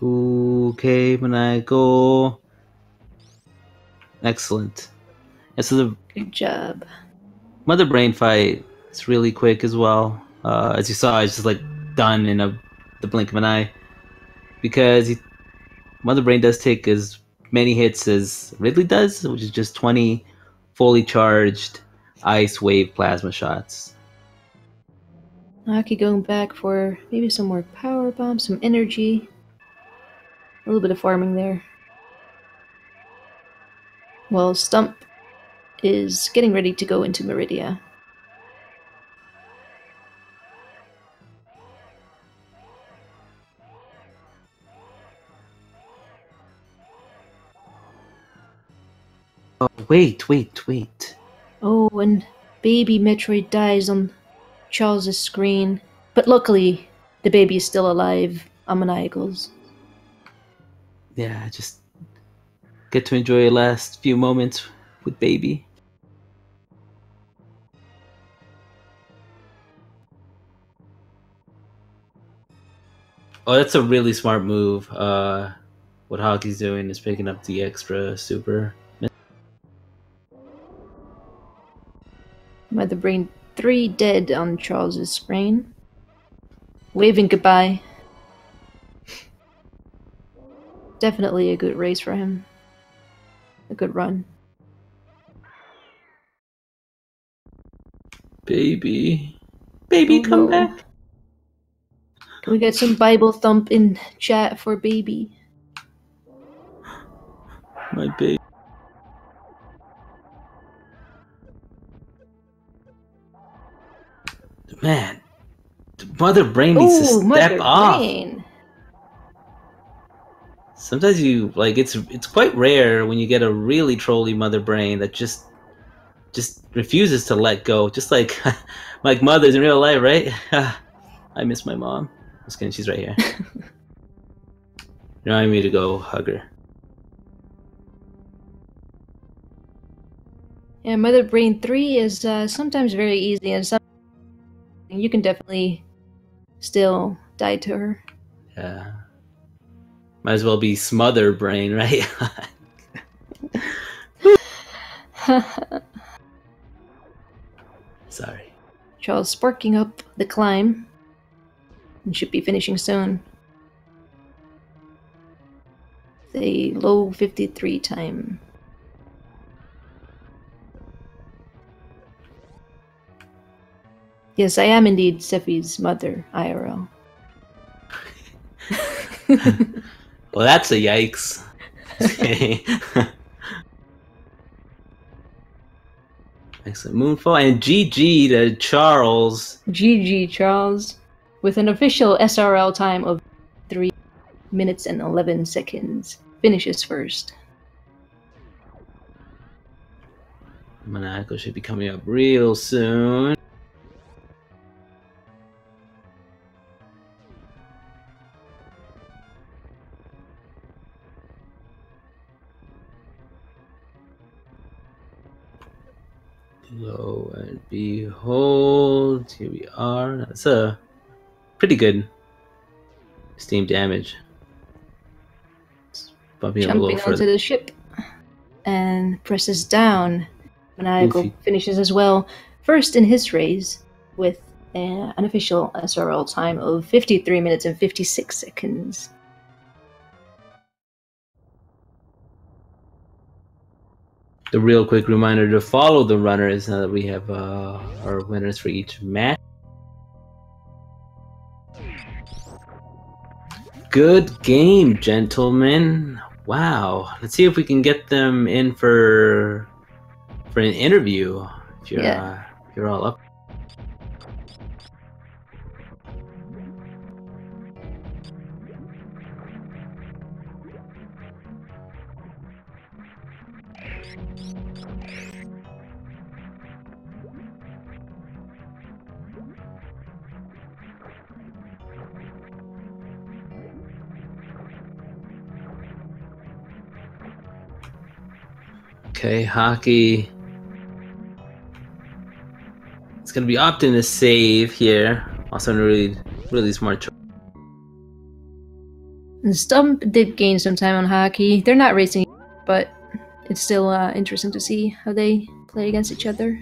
Okay, Maniacal. Excellent. And so the Good job. Mother Brain fight is really quick as well. As you saw, it's just like done in the blink of an eye. Because Mother Brain does take as many hits as Ridley does, which is just 20 fully charged ice wave plasma shots. Hockey going back for maybe some more power bombs, some energy. A little bit of farming there. Well, Stump is getting ready to go into Meridia. Oh, wait. Oh, and baby Metroid dies on Charles's screen. But luckily, the baby is still alive on Maniacal's. Yeah, just get to enjoy your last few moments with baby. Oh, that's a really smart move. What Hockey's doing is picking up the extra super. Mother Brain 3 dead on Charles's screen. Waving goodbye. Definitely a good race for him. A good run. Baby, Oh, come no. back. Can we get some Bible thump in chat for baby? My baby. Man, Mother Brain needs to step Mother off. Brain. Sometimes you like it's quite rare when you get a really trolly Mother Brain that just refuses to let go, just like like mothers in real life, right? I miss my mom. Just kidding, she's right here. Remind me to go hug her. Yeah, Mother Brain 3 is sometimes very easy, and sometimes you can definitely still die to her. Yeah. Might as well be Smother Brain, right? Sorry. Charles sparking up the climb and should be finishing soon. A low 53 time. Yes, I am indeed Sephi's mother, IRL. Well, that's a yikes. Excellent Moonfall and GG to Charles. GG Charles, with an official SRL time of 3 minutes and 11 seconds. Finishes first. Maniacal should be coming up real soon. Lo and behold, here we are. That's a pretty good Steam damage. It's bumping up a little Jumping further. onto the ship and presses down. Maniacal finishes as well. First in his race with an official SRL time of 53 minutes and 56 seconds. The real quick reminder to follow the runners now that we have our winners for each match. Good game, gentlemen. Wow. Let's see if we can get them in for an interview. If you're all up. Okay, Hockey. It's gonna be opting to save here. Also, a really smart choice. And Stump did gain some time on hockey. They're not racing, but it's still interesting to see how they play against each other.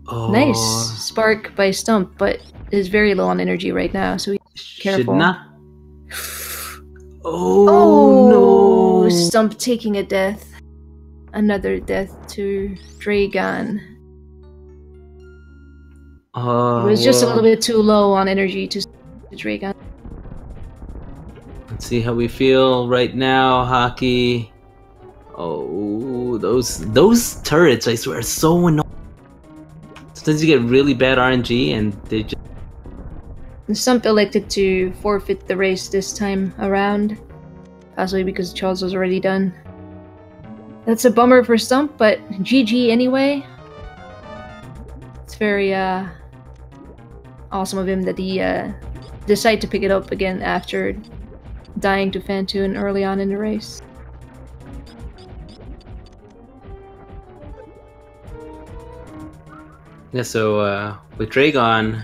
Oh, Nice spark by Stump, but is very low on energy right now, so careful. Should not. Oh no! Stump taking a death. Another death to Dragon. It was just a little bit too low on energy to Dragon. Let's see how we feel right now, Hockey. Oh, those turrets, I swear, are so annoying. Sometimes you get really bad RNG and they just... Stump elected to forfeit the race this time around. Possibly because Charles was already done. That's a bummer for Stump, but GG anyway. It's very awesome of him that he decided to pick it up again after dying to Fantoon early on in the race. Yeah, so with Dragon,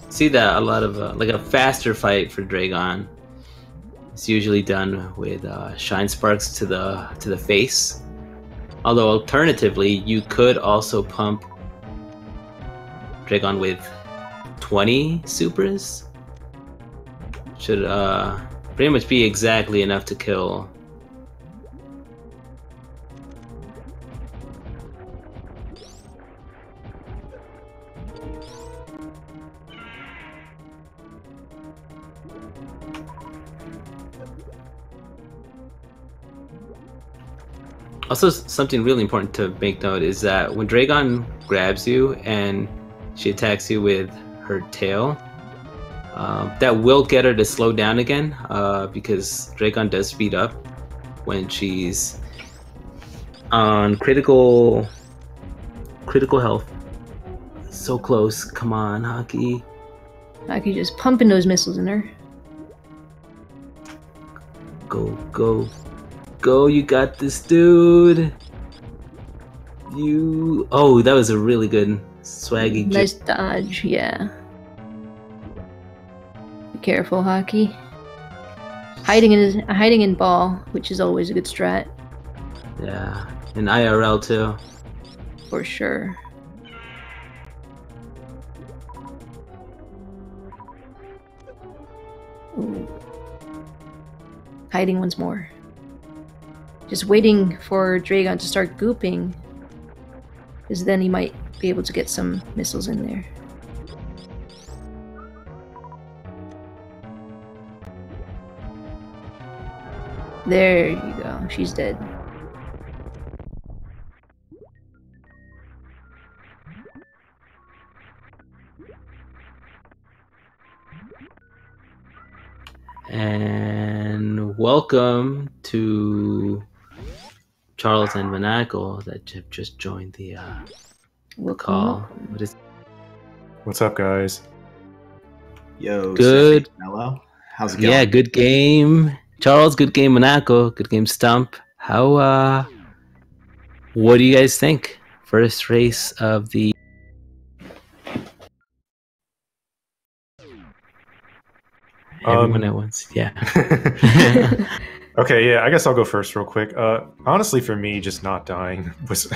see that a lot of like a faster fight for Dragon. It's usually done with Shine Sparks to the face. Although alternatively, you could also pump Dragon with 20 Supras. Should pretty much be exactly enough to kill. Also, something really important to make note is that when Dragon grabs you and she attacks you with her tail, that will get her to slow down again, because Dragon does speed up when she's on critical health. So close. Come on, Hockey. Hockey just pumping those missiles in her. Go, go. Go, you got this, dude. Oh, that was a really good swaggy nice dodge, yeah. Be careful, Hockey. Hiding in ball, which is always a good strat. Yeah, in IRL too. For sure. Ooh. Hiding once more. Just waiting for Dragon to start gooping, because then he might be able to get some missiles in there. There you go, she's dead. And welcome to Charles and Maniacal that have just joined the call. What's up, guys? Yo, good. Mello. How's it going? Yeah, good game, Charles. Good game, Maniacal. Good game, Stump. How? What do you guys think? First race of the. Everyone at once, yeah. Okay, yeah, I guess I'll go first real quick. Honestly, for me, just not dying was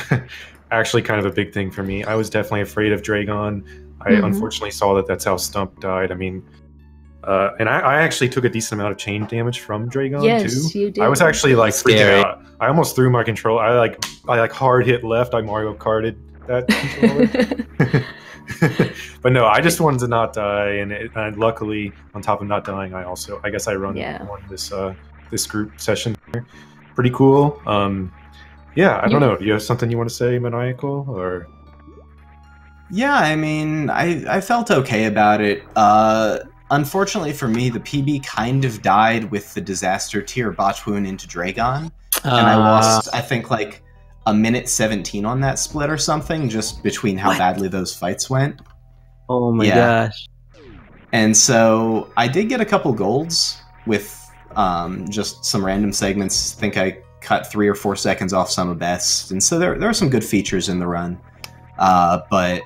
actually kind of a big thing for me. I was definitely afraid of Dragon. I unfortunately saw that that's how Stump died. I mean, and I actually took a decent amount of chain damage from Dragon too. Yes, you did. I was actually like freaking out. I almost threw my controller. I like hard hit left. I Mario Karted that controller. But no, I just wanted to not die, and luckily, on top of not dying, I guess I won this group session here. Pretty cool. Yeah, I don't know. Do you have something you want to say, Maniacal, or? Yeah, I mean, I felt okay about it. Unfortunately for me, the PB kind of died with the disaster tier botch wound into Dragon, and I lost, I think, like a minute 17 on that split or something, just between how badly those fights went. Oh my gosh. And so I did get a couple golds with just some random segments. I think I cut 3 or 4 seconds off some of best, and so there are some good features in the run. But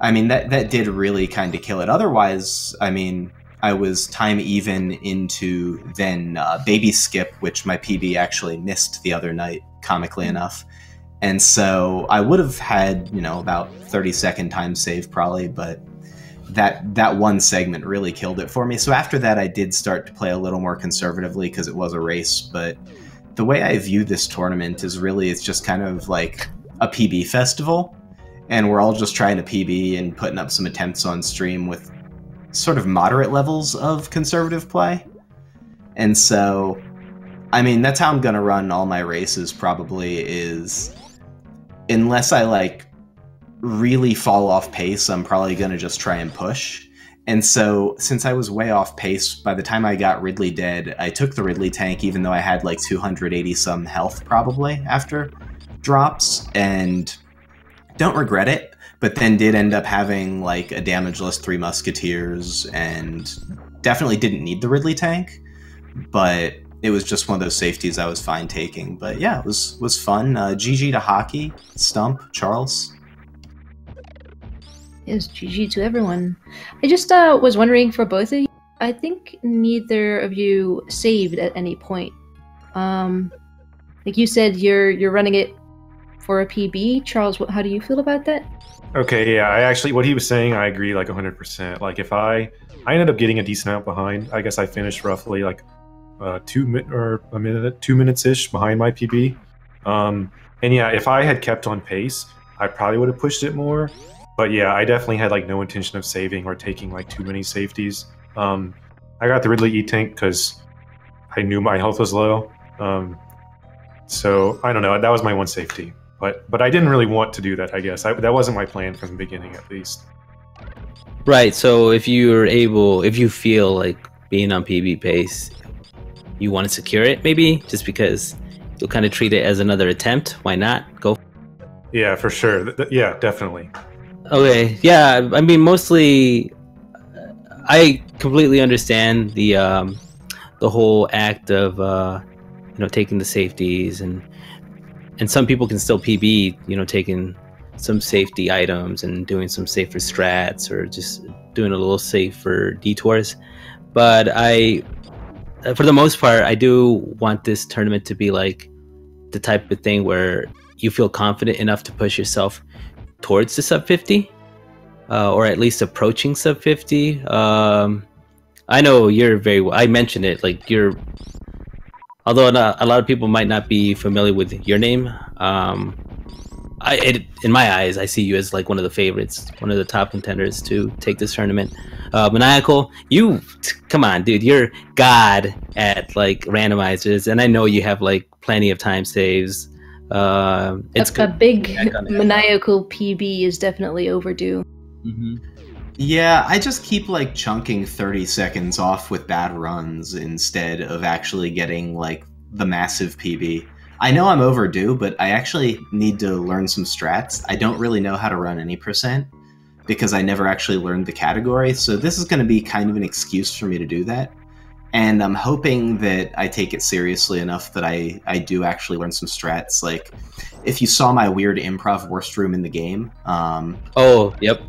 I mean, that did really kind of kill it. Otherwise, I mean, I was time even into then Baby Skip, which my PB actually missed the other night, comically enough. And so I would have had, about 30-second time save probably, but that one segment really killed it for me. So after that, I did start to play a little more conservatively because it was a race. But the way I view this tournament is really it's just kind of like a PB festival. And we're all just trying to PB and putting up some attempts on stream with sort of moderate levels of conservative play. And so, I mean, that's how I'm going to run all my races probably is, unless I really fall off pace, I'm probably going to just try and push. And so, since I was way off pace, by the time I got Ridley dead, I took the Ridley tank, even though I had 280 some health probably after drops, and don't regret it, but then did end up having a damageless 3 Musketeers, and definitely didn't need the Ridley tank, but it was just one of those safeties I was fine taking. But yeah, it was fun. GG to Hockey, Stump, Charles. Yes, GG to everyone. I just was wondering for both of you, I think neither of you saved at any point. Like you said, you're running it for a PB. Charles, how do you feel about that? Okay, yeah, I actually, what he was saying, I agree 100%. If I ended up getting a decent amount behind, I guess I finished roughly 2 minutes-ish behind my PB. And yeah, if I had kept on pace, I probably would have pushed it more. But yeah, I definitely had no intention of saving or taking too many safeties. I got the Ridley E-Tank because I knew my health was low. So I don't know, that was my one safety. But I didn't really want to do that, I guess. That wasn't my plan from the beginning, at least. Right, so if you feel like being on PB pace, you want to secure it, maybe? Just because you'll kind of treat it as another attempt. Why not? Go. Yeah, for sure. Yeah, definitely. Okay, yeah, I mean, mostly, I completely understand the whole act of, taking the safeties, and some people can still PB, taking some safety items and doing some safer strats or just doing a little safer detours. But for the most part, I do want this tournament to be the type of thing where you feel confident enough to push yourself towards the sub 50, or at least approaching sub 50. I know you're very well, I mentioned it, although a lot of people might not be familiar with your name, in my eyes, I see you as one of the favorites, one of the top contenders to take this tournament. Maniacal, come on, dude, you're god at randomizers, and I know you have plenty of time saves. It's a big Maniacal PB is definitely overdue. Mm-hmm. Yeah, I just keep chunking 30 seconds off with bad runs instead of actually getting the massive PB. I know I'm overdue, but I actually need to learn some strats. I don't really know how to run any percent because I never actually learned the category, so this is going to be kind of an excuse for me to do that. And I'm hoping that I take it seriously enough that I do actually learn some strats. If you saw my weird improv worst room in the game, oh, yep.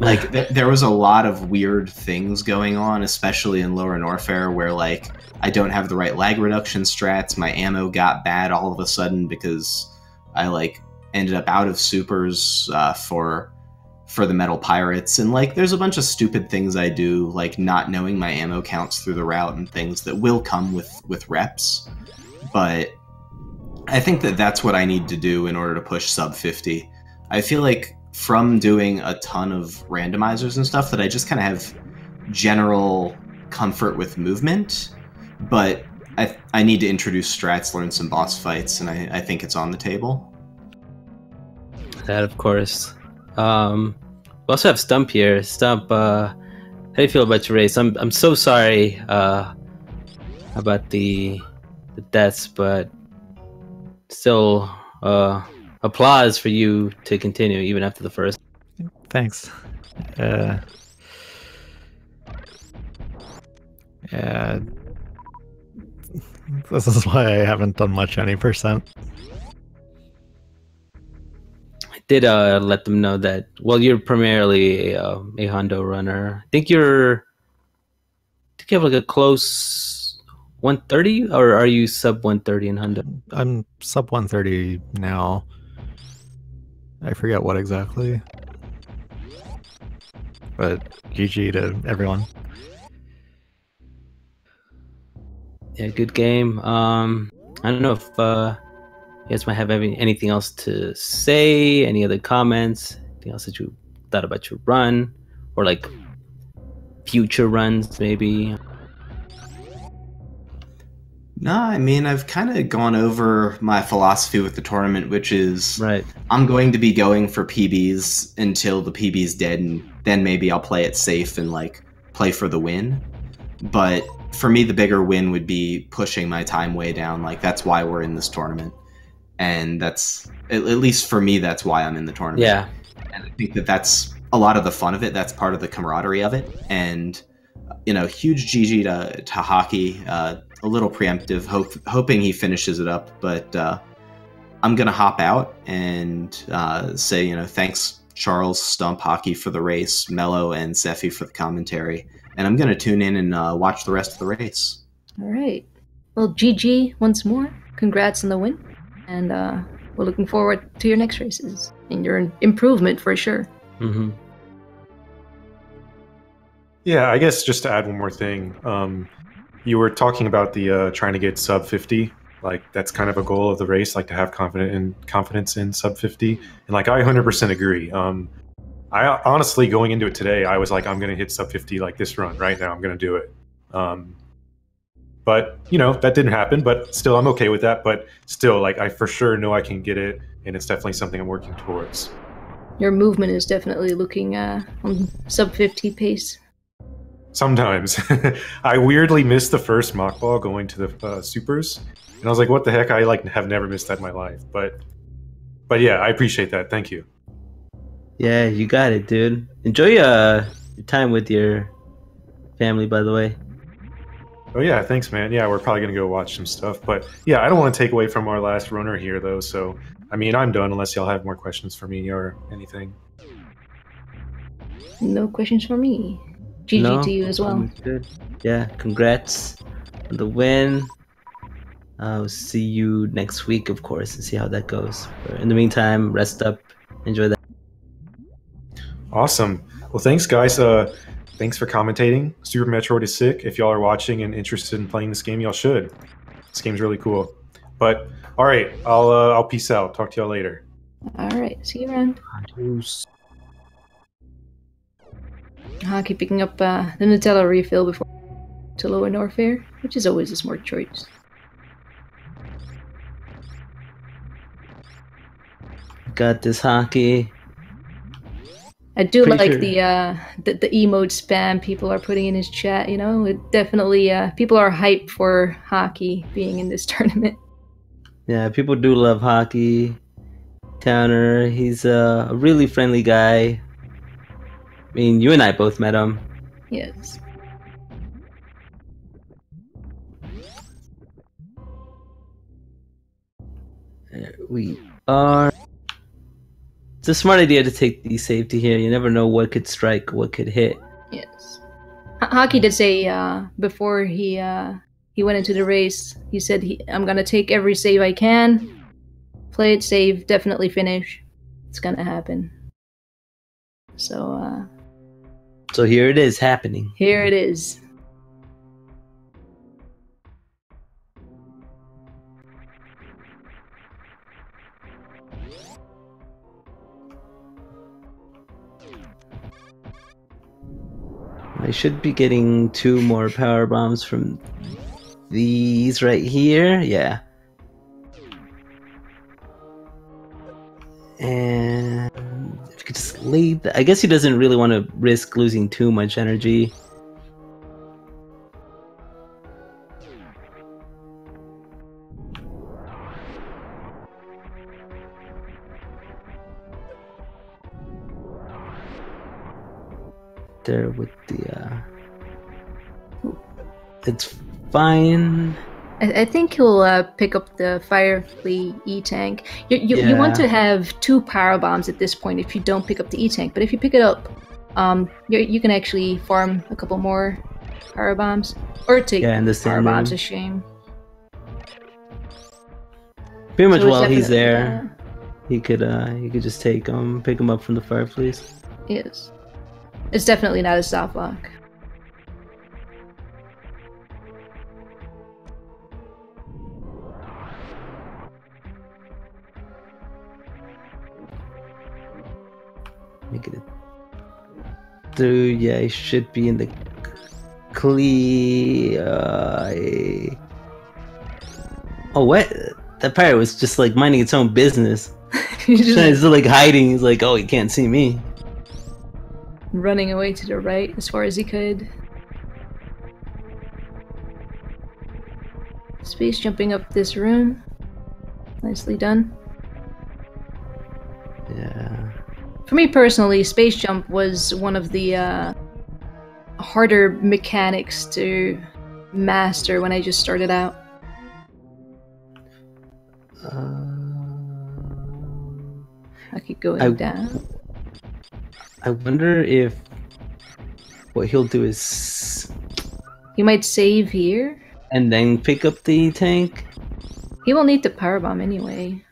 There was a lot of weird things going on, especially in Lower Norfair, where I don't have the right lag reduction strats. My ammo got bad all of a sudden because I ended up out of supers for the Metal Pirates, and there's a bunch of stupid things I do, not knowing my ammo counts through the route and things that will come with reps. But I think that's what I need to do in order to push sub 50. I feel from doing a ton of randomizers and stuff that I just kind of have general comfort with movement, but I need to introduce strats, learn some boss fights, and I think it's on the table. That, of course. We also have Stump here. Stump, how do you feel about your race? I'm so sorry about the deaths, but still applause for you to continue even after the first. Thanks. Yeah, this is why I haven't done much any percent. I did let them know that, well, you're primarily a Hondo runner. I think you're think you have like a close 130, or are you sub 130 in Honda? I'm sub 130 now. I forget what exactly. But GG to everyone. Yeah, good game. I don't know if you guys might have anything else to say, any other comments, anything else that you thought about your run, or like future runs maybe. No, I mean, I've kind of gone over my philosophy with the tournament, which is Right. I'm going to be going for PBs until the PB's dead, and then maybe I'll play it safe and like play for the win. But for me, the bigger win would be pushing my time way down. Like, that's why we're in this tournament. And that's, at least for me, that's why I'm in the tournament. Yeah. And I think that that's a lot of the fun of it. That's part of the camaraderie of it. And, you know, huge GG to Hockey. A little preemptive, hoping he finishes it up. But I'm going to hop out and say, you know, thanks, Charles, Stump, Hockey for the race, Mello, and Sephi for the commentary. And I'm going to tune in and watch the rest of the race. All right. Well, GG once more. Congrats on the win. And we're looking forward to your next races and your improvement for sure. Mm-hmm. Yeah, I guess just to add one more thing. You were talking about the trying to get sub 50. Like, that's kind of a goal of the race, like to have confidence in sub 50. And like, I 100% agree. I honestly, going into it today, I was like, I'm going to hit sub 50 like this run right now. I'm going to do it. But, you know, that didn't happen, but still, I'm okay with that. But still, like, I for sure know I can get it, and it's definitely something I'm working towards. Your movement is definitely looking on sub 50 pace. Sometimes. I weirdly missed the first mock ball going to the supers, and I was like, what the heck? I like have never missed that in my life. But yeah, I appreciate that. Thank you. Yeah, you got it, dude. Enjoy your time with your family, by the way. Oh yeah, thanks, man. Yeah, we're probably gonna go watch some stuff. But yeah, I don't want to take away from our last runner here, though. So, I mean, I'm done unless y'all have more questions for me or anything. No questions for me. GG to you as well. Good. Yeah, congrats on the win. I'll see you next week, of course, and see how that goes. But in the meantime, rest up. Enjoy that. Awesome. Well, thanks, guys. Thanks for commentating. Super Metroid is sick. If y'all are watching and interested in playing this game, y'all should. This game's really cool. But all right, I'll peace out. Talk to y'all later. All right, see you around. Adios. Hockey picking up the Nutella refill before to Lower Norfair, which is always a smart choice. Got this, Hockey. I do Pretty like sure. the emote spam people are putting in his chat. You know, it definitely people are hyped for Hockey being in this tournament. Yeah, people do love Hockey. Towner, he's a really friendly guy. I mean, you and I both met him. Yes. There we are. It's a smart idea to take the safety here. You never know what could strike, what could hit. Yes. Hockey did say before he went into the race, he said I'm gonna take every save I can, play it safe, definitely finish. It's gonna happen. So here it is happening. here it is. I should be getting 2 more power bombs from these right here. Yeah. And if you could just leave I guess he doesn't really want to risk losing too much energy. There with the it's fine. I think he'll pick up the Firefly E-Tank. You want to have 2 power bombs at this point if you don't pick up the E-Tank, but if you pick it up, you can actually farm a couple more power bombs, or take Yeah, in the power same bombs. room. A shame. Pretty much So it's while he's definitely, there, he could just take him, pick him up from the fireplace. Yes, it's definitely not a stop lock. Make it through. Yeah, he should be in the clear. Oh, what? That pirate was just like minding its own business. He's just He's like hiding. He's like, oh, he can't see me. running away to the right as far as he could. Space jumping up this room. Nicely done. Yeah. For me personally, space jump was one of the harder mechanics to master when I just started out. I keep going down. I wonder if what he'll do is He might save here. and then pick up the tank. He will need the power bomb anyway.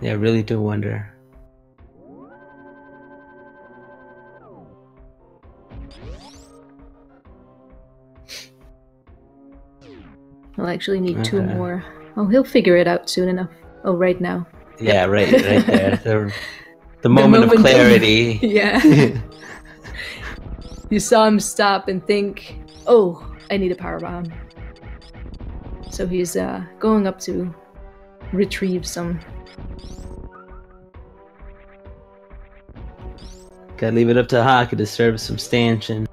Yeah, I really do wonder. He'll actually need two more. Oh, he'll figure it out soon enough. Oh, right now. Yeah, right there. The moment of clarity. Yeah. You saw him stop and think, oh, I need a power bomb. So he's going up to retrieve some. Gotta leave it up to Hockey to serve some stanchion.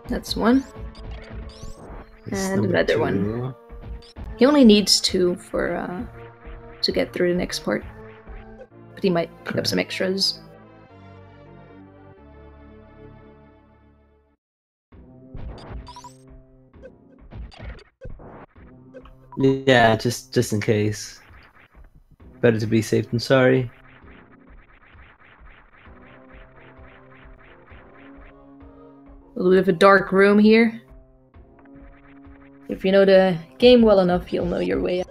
That's one. This is And number another 2. one. He only needs 2 for to get through the next part. But he might pick up some extras. Yeah, just in case. Better to be safe than sorry. A little bit of a dark room here. If you know the game well enough, you'll know your way out.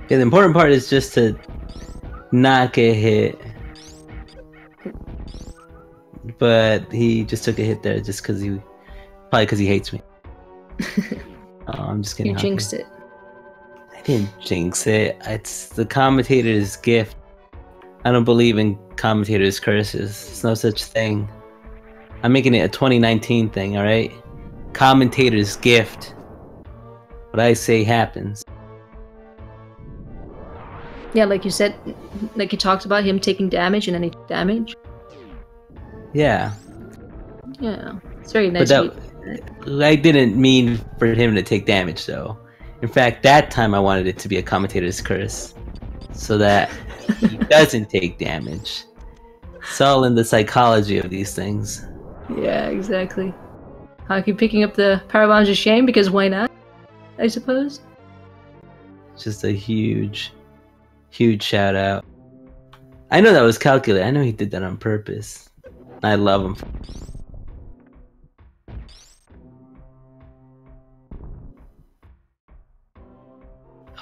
Yeah, the important part is just to not get hit. But he just took a hit there just because probably because he hates me. Oh, I'm just kidding. You jinxed it. I didn't jinx it. It's the commentator's gift. I don't believe in commentator's curses. There's no such thing. I'm making it a 2019 thing, alright? Commentator's gift. What I say happens. Yeah, like you said, like you talked about him taking damage and then he took damage. Yeah. Yeah, it's very nice. But I didn't mean for him to take damage, though. In fact, that time I wanted it to be a commentator's curse. So that he doesn't take damage. It's all in the psychology of these things. Yeah, exactly. Hockey picking up the power bomb's a shame because why not? I suppose. Just a huge shout out. I know that was calculated. I know he did that on purpose. I love him.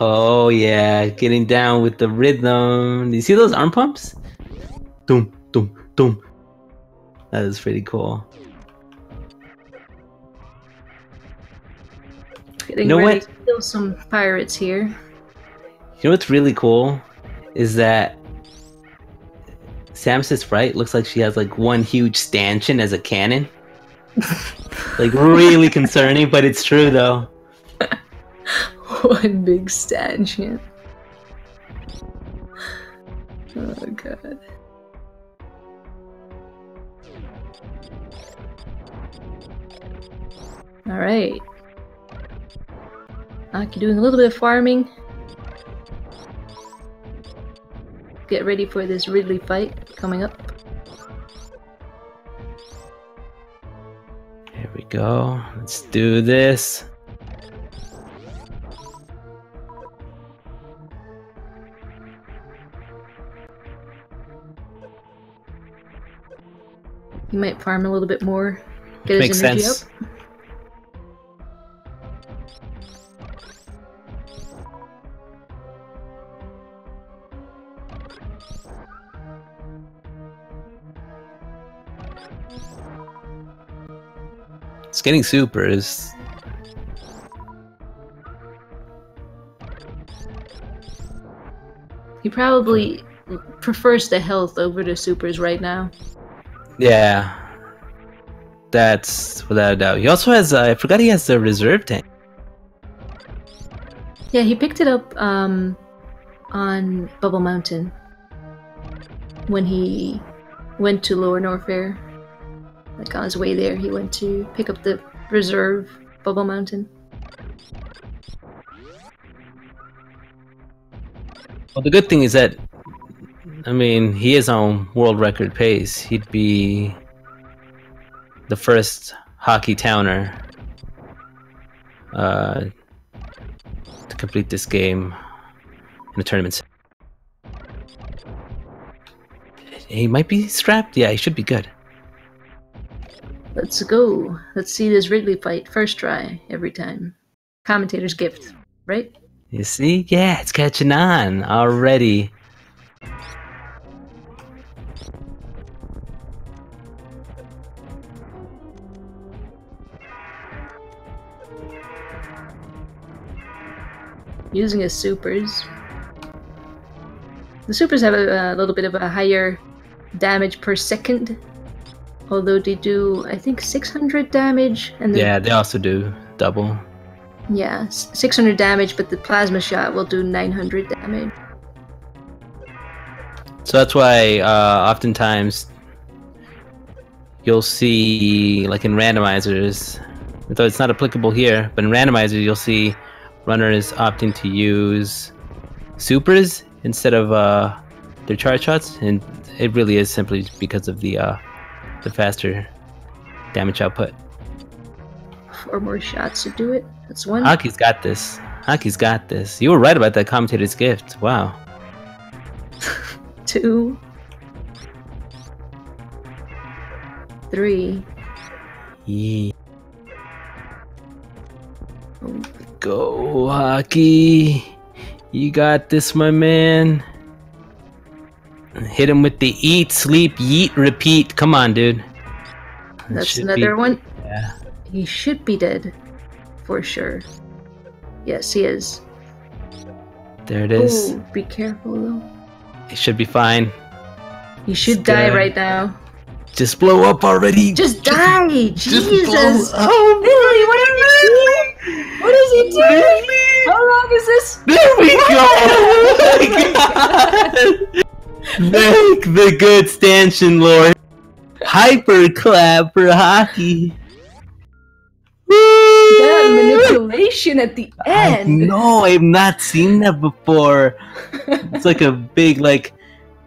Oh yeah, getting down with the rhythm. You see those arm pumps? Doom, doom, doom. That is pretty cool. Getting You know ready what? to kill some pirates here. You know what's really cool is that Samus's sprite looks like she has like one huge stanchion as a cannon. Like really concerning, but it's true though. One big stanchion. Oh god. Alright. Aki doing a little bit of farming. Get ready for this Ridley fight coming up. Here we go. Let's do this. He might farm a little bit more. Get his energy up. It's getting supers. He probably prefers the health over the supers right now. Yeah. That's without a doubt. He also has, I forgot he has the reserve tank. Yeah, he picked it up on Bubble Mountain when he went to Lower Norfair. Like on his way there, he went to pick up the reserve Bubble Mountain. Well, the good thing is that, I mean, he is on world record pace. He'd be the first TheHockeytowner to complete this game in the tournament. He might be strapped. Yeah, he should be good. Let's go. Let's see this Ridley fight. First try every time. Commentator's gift, right? You see? Yeah, it's catching on already. Using his supers. The supers have a little bit of a higher damage per second. Although they do, I think, 600 damage. And yeah, they also do double. Yeah, 600 damage, but the plasma shot will do 900 damage. So that's why oftentimes you'll see, like in randomizers, though it's not applicable here, but in randomizers you'll see runners opting to use supers instead of their charge shots, and it really is simply because of the faster damage output. 4 more shots to do it. That's one. Aki's got this. Aki's got this. You were right about that commentator's gift. Wow. 2. 3. Yeah. Go, Aki. You got this, my man. Hit him with the eat, sleep, yeet, repeat. Come on, dude. That's another one. Yeah. He should be dead. For sure. Yes, he is. There it is. Ooh, be careful, though. He should be fine. He should die right now. Just blow up already. Just die! Jesus! Blow up. Lily, what are you doing? What is he doing? How long is this? There we go! Oh my God. Thank the good stanchion lord. Hyper clap for hockey. That manipulation at the end. No, I've not seen that before. It's like a big, like,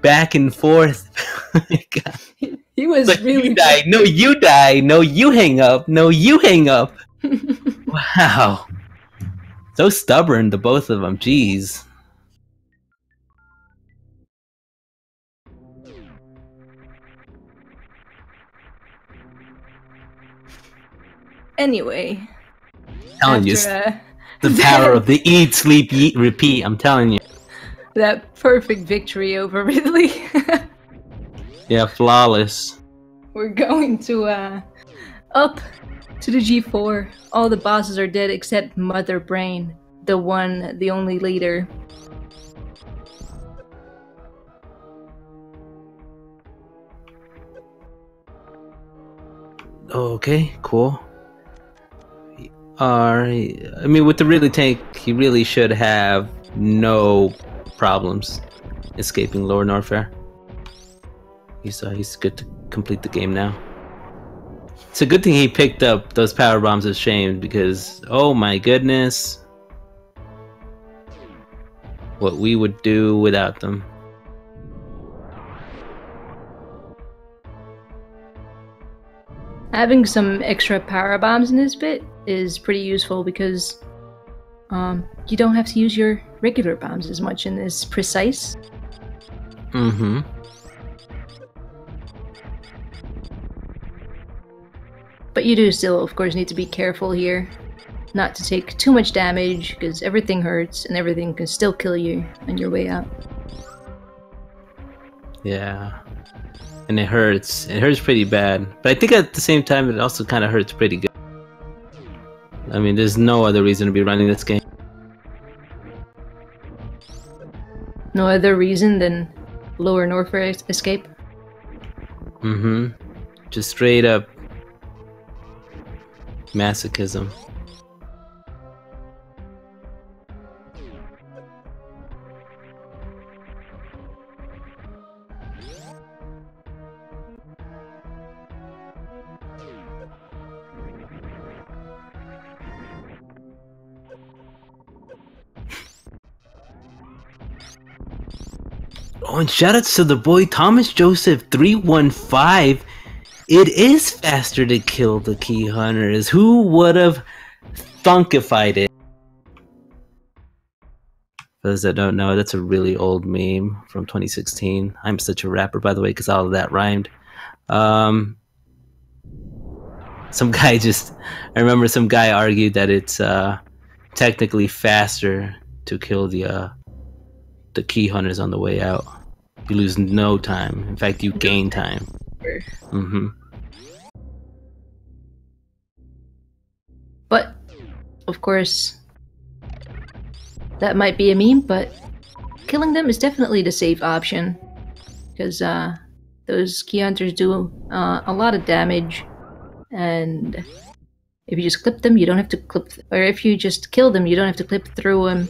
back and forth. Oh my God. He was like, really. You die. No, you die. No, you hang up. No, you hang up. Wow. So stubborn, the both of them. Jeez. Anyway. I'm telling you, the power of the eat, sleep, eat, repeat. I'm telling you. That perfect victory over Ridley. Yeah, flawless. We're going to up to the G4. All the bosses are dead except Mother Brain, the only leader. Okay, cool. I mean, with the Ridley tank, he really should have no problems escaping Lower Norfair. He's good to complete the game now. It's a good thing he picked up those power bombs of shame, because oh my goodness, what we would do without them. Having some extra power bombs in this bit is pretty useful because you don't have to use your regular bombs as much in this precise. Mm-hmm. But you do still, of course, need to be careful here. Not to take too much damage, because everything hurts and everything can still kill you on your way out. Yeah. And it hurts. It hurts pretty bad. But I think at the same time, it also kind of hurts pretty good. I mean, there's no other reason to be running this game. No other reason than lower Norfair escape? Mm-hmm. Just straight up masochism. Oh, and shoutouts to the boy Thomas Joseph 315. It is faster to kill the key hunters. Who would have thunkified it? For those that don't know, that's a really old meme from 2016. I'm such a rapper, by the way, because all of that rhymed. Some guy I remember some guy argued that it's technically faster to kill the key hunters on the way out. You lose no time. In fact, you gain time. Mm-hmm. But, of course, that might be a meme, but killing them is definitely the safe option. Because those key hunters do a lot of damage, and if you just clip them, you don't have to clip... Or if you just kill them, you don't have to clip through them,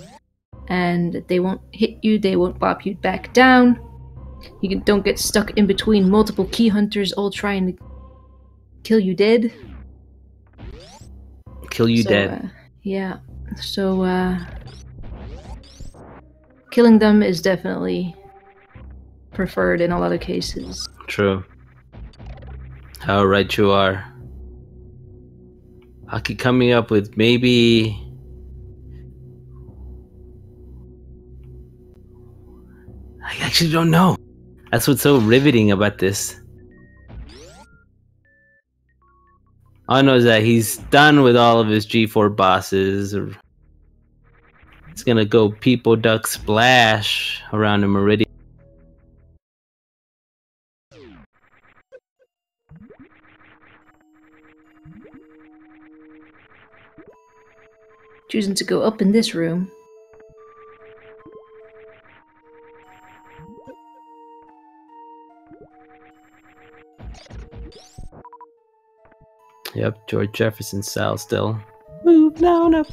and they won't hit you, they won't bop you back down. You don't get stuck in between multiple key hunters all trying to kill you dead. Kill you dead. Yeah. So, killing them is definitely preferred in a lot of cases. True. How right you are. Hockey coming up with maybe... I actually don't know. That's what's so riveting about this. All I know is that he's done with all of his G4 bosses. He's gonna go People Duck Splash around the Meridian. Choosing to go up in this room. Yep, George Jefferson style still. Move down up.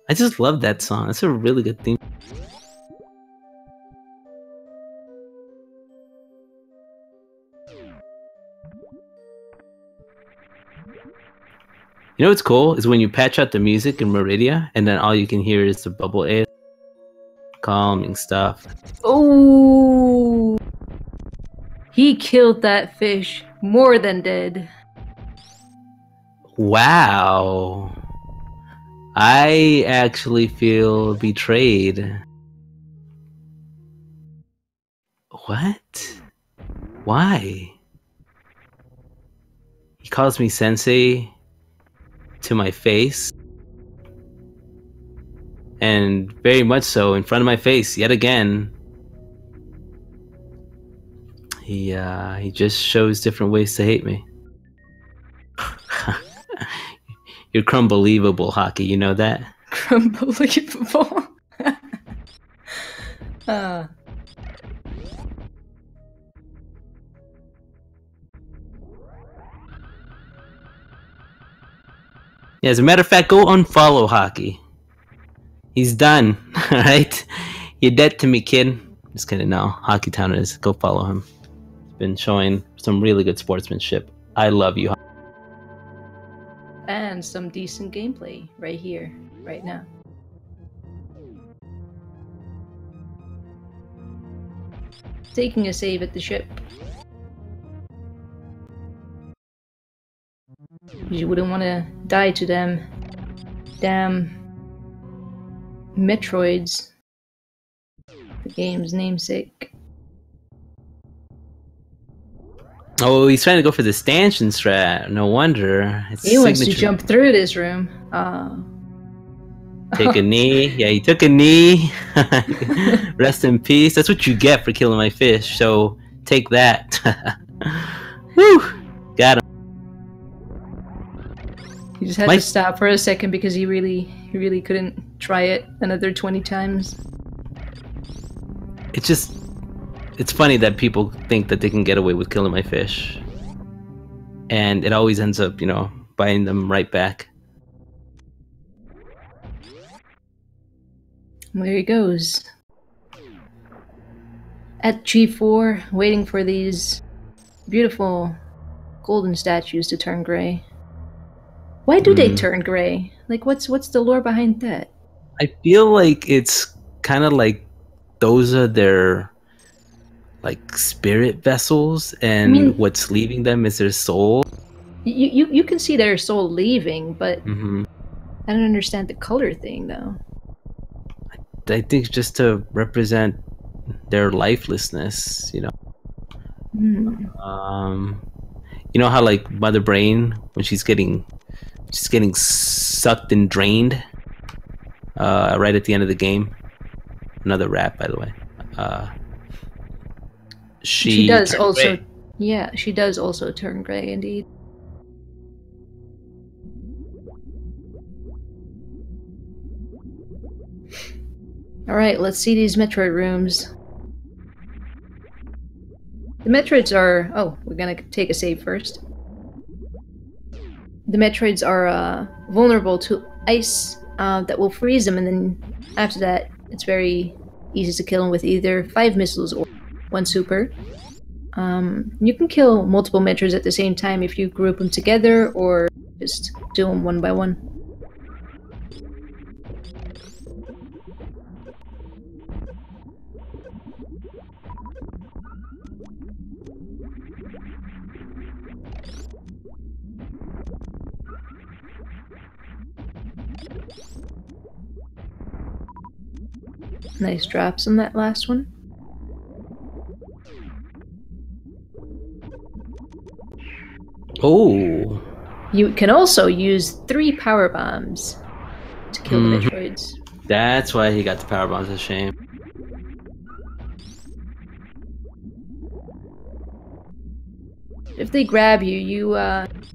I just love that song. That's a really good theme. You know what's cool is when you patch out the music in Meridia, and then all you can hear is the bubble air, calming stuff. Oh, he killed that fish more than dead. Wow. I actually feel betrayed. What? Why? He calls me sensei to my face. And very much so in front of my face yet again. He just shows different ways to hate me. You're crumbelievable, Hockey, you know that? Crumbelievable. Yeah, as a matter of fact, go unfollow Hockey. He's done, alright? You're dead to me, kid. Just kidding, no. TheHockeytowner is. Go follow him. He's been showing some really good sportsmanship. I love you. And some decent gameplay right here, right now. Taking a save at the ship. You wouldn't want to die to them. Damn Metroids. The game's namesake. Oh, he's trying to go for the stanchion strat. No wonder. It's He wants to jump through this room. Take a knee. Yeah, he took a knee. Rest in peace. That's what you get for killing my fish. So take that. Whew. Got him. He just had to stop for a second because he really couldn't try it another 20 times. It's funny that people think that they can get away with killing my fish. And it always ends up, biting them right back. There he goes. At G4, waiting for these beautiful golden statues to turn gray. Why do they turn gray? Like, what's the lore behind that? I feel like it's kind of like those are their like spirit vessels, and what's leaving them is their soul. You can see their soul leaving, but Mm-hmm. I don't understand the color thing though. I think just to represent their lifelessness, You know how like Mother Brain, when she's getting sucked and drained right at the end of the game. Another rap, by the way. She does also gray. Yeah, she does also turn gray indeed. Alright, let's see these Metroid rooms. The Metroids are... Oh, we're gonna take a save first. The Metroids are vulnerable to ice that will freeze them, and then after that, it's very easy to kill them with either 5 missiles or 1 super. You can kill multiple Metroids at the same time if you group them together, or just do them one by one. Nice drops on that last one. Oh. You can also use 3 power bombs to kill the Metroids. That's why he got the power bombs. It's a shame. If they grab you, you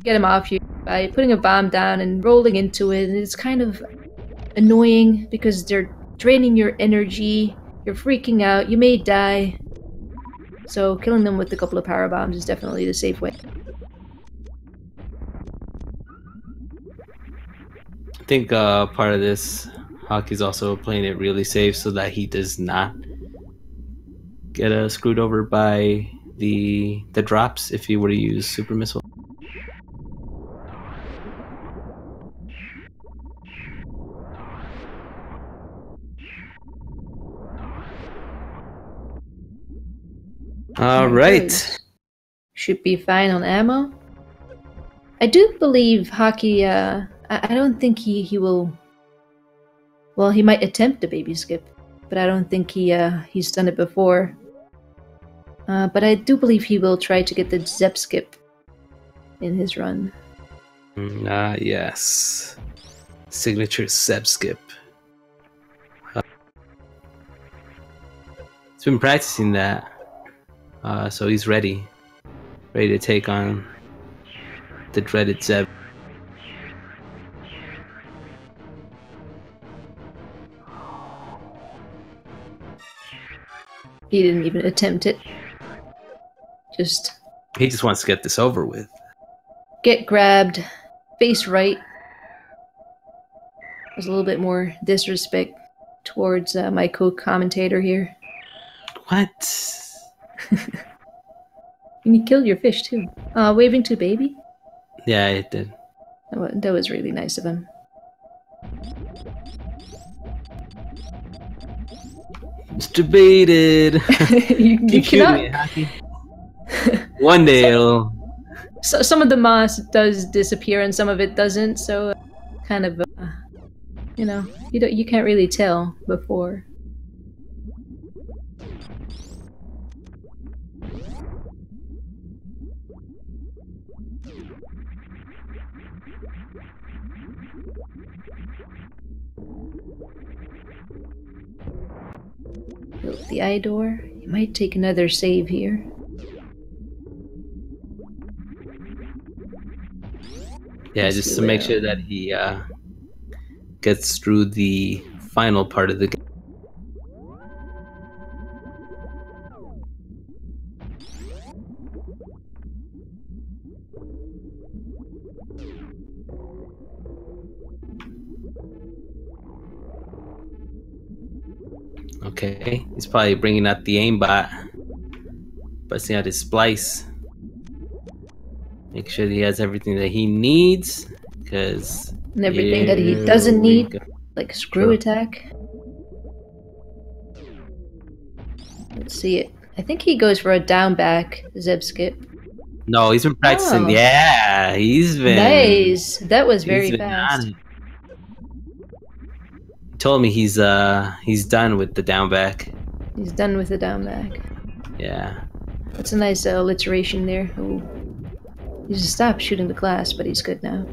get them off you by putting a bomb down and rolling into it, and it's kind of annoying because they're draining your energy, you're freaking out, you may die. So killing them with a couple of power bombs is definitely the safe way. I think part of this, Hockey's also playing it really safe so that he does not get screwed over by the drops if he were to use super missile. All right. Should be fine on ammo. I do believe Hockey, I don't think he will... Well, he might attempt a baby skip, but I don't think he's done it before. But I do believe he will try to get the Zep skip in his run. Yes. Signature Zep skip. He's been practicing that. So he's ready to take on the dreaded Zeb. He didn't even attempt it. He just wants to get this over with. Get grabbed, face right. There's a little bit more disrespect towards my co-commentator here. What? And you killed your fish too. Waving to baby? Yeah, it did. That was really nice of him. It's debated. you Keep shooting cannot. it, Hockey. One day it'll. So some of the moss does disappear and some of it doesn't. So kind of, you know, you can't really tell before. Built the eye door. You might take another save here. Yeah, Yes, just you to make will. sure that he gets through the final part of the game. Okay, he's probably bringing out the aimbot, busting out his splice. Make sure that he has everything that he needs, because And everything that he doesn't need, like screw True. attack. Let's see it. I think he goes for a down back zeb skip. No, he's been practicing. Oh. Yeah, he's been Nice. That was very he's been fast. on it. He told me he's done with the down back. He's done with the down back. Yeah. That's a nice alliteration there. Ooh. He just stopped shooting the glass, but he's good now.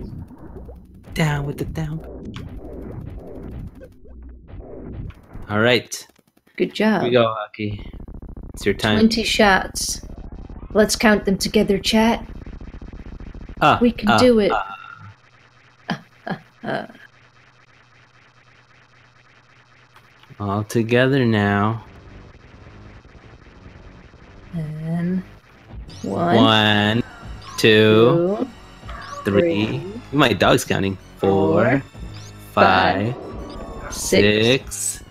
Down with the down. All right. Good job. Here we go, Hockey. It's your time. 20 shots. Let's count them together, chat. We can do it. All together now. And one, 1, 2, 2, 3. My dog's counting. 4, 5, 6.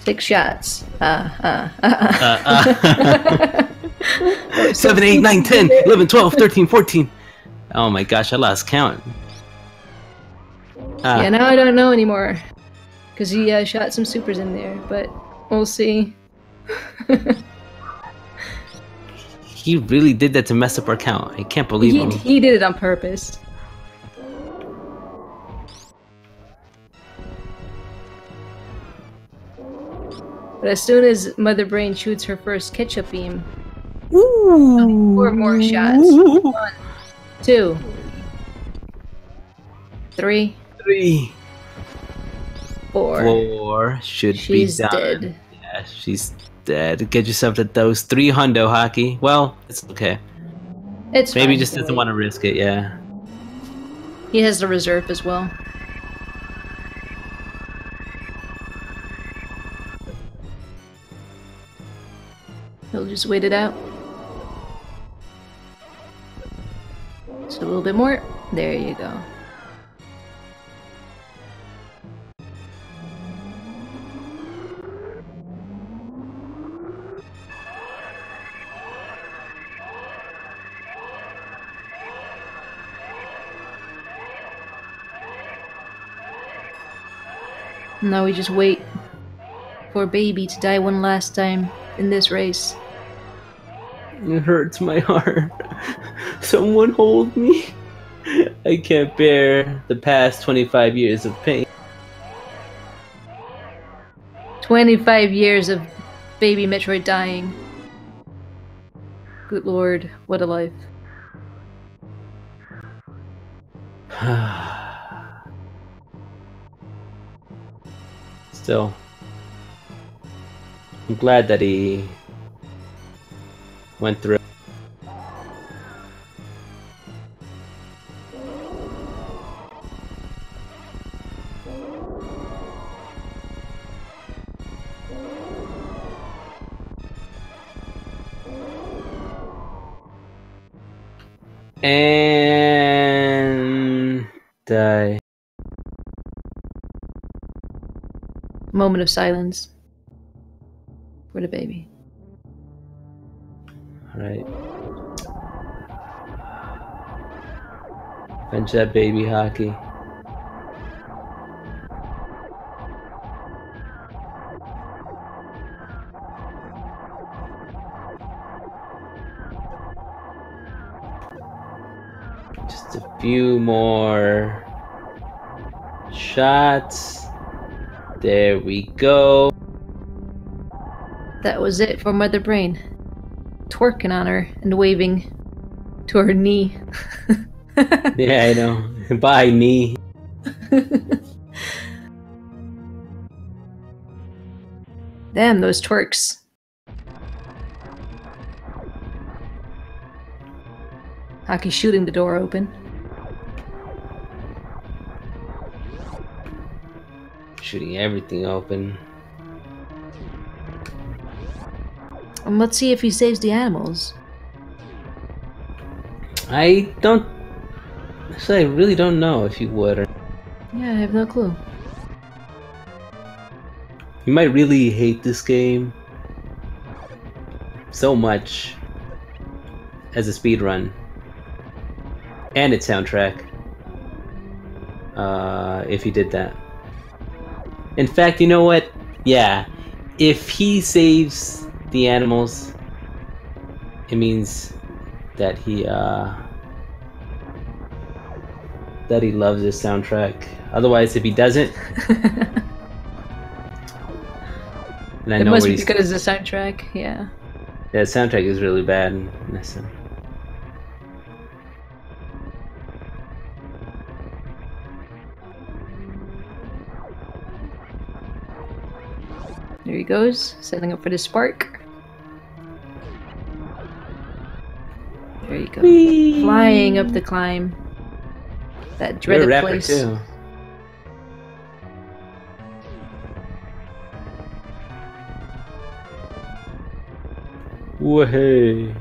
6 shots. 7, 8, 9, 10, 11, 12, 13, 14. Oh my gosh, I lost count. Yeah, now I don't know anymore. Because he shot some supers in there, but we'll see. He really did that to mess up our count. I can't believe him. He did it on purpose. But as soon as Mother Brain shoots her first ketchup beam, 4 more shots. 1, 2, 3, 4. 4 should She's be done. dead. Yeah, she's dead. Get yourself to those 3 hundo, Hockey. Well, it's okay. It's Maybe he fine, just Billy. doesn't want to risk it, yeah. He has the reserve as well. He'll just wait it out. Just a little bit more. There you go. Now we just wait for Baby to die one last time in this race. It hurts my heart. Someone hold me. I can't bear the past 25 years of pain. 25 years of Baby Metroid dying. Good lord, what a life. Still, I'm glad that he went through. And die. Moment of silence for the baby. All right. Punch that baby, Hockey. Just a few more shots. There we go. That was it for Mother Brain. Twerking on her and waving to her knee. Yeah, I know. Bye, knee. Damn, those twerks. Hockey shooting the door open. Shooting everything open. Let's see if he saves the animals. I don't... Actually, I really don't know if you would. Or... Yeah, I have no clue. You might really hate this game so much as a speedrun. And its soundtrack. If he did that. In fact, you know what? Yeah. If he saves the animals, it means that he loves this soundtrack. Otherwise, if he doesn't, and I It know must where be he's, because of the soundtrack, yeah. the soundtrack is really bad. Listen. There he goes, setting up for the spark. There you go. Whee! Flying up the climb. That You're a dreaded rapper place. too. Whoa-hey.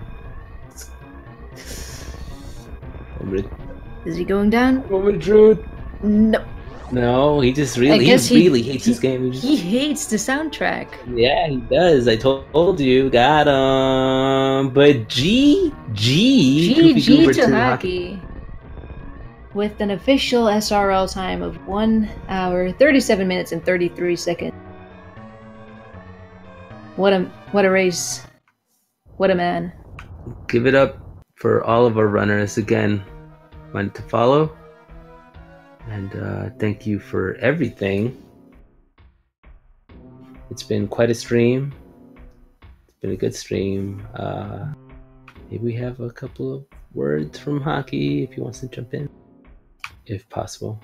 Is he going down? No. No, he just I really, guess he really hates this game. He hates the soundtrack. Yeah, he does. I told you. Got him. But GG to Hockey. With an official SRL time of 1 hour, 37 minutes, and 33 seconds. What a race. What a man. Give it up for all of our runners again. Wanted to follow. And thank you for everything. It's been quite a stream. It's been a good stream. Maybe we have a couple of words from Hockey if he wants to jump in, if possible.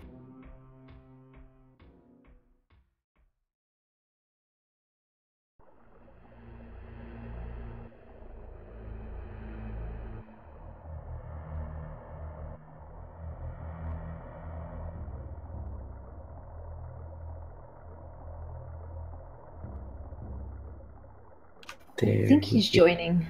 I think he's joining.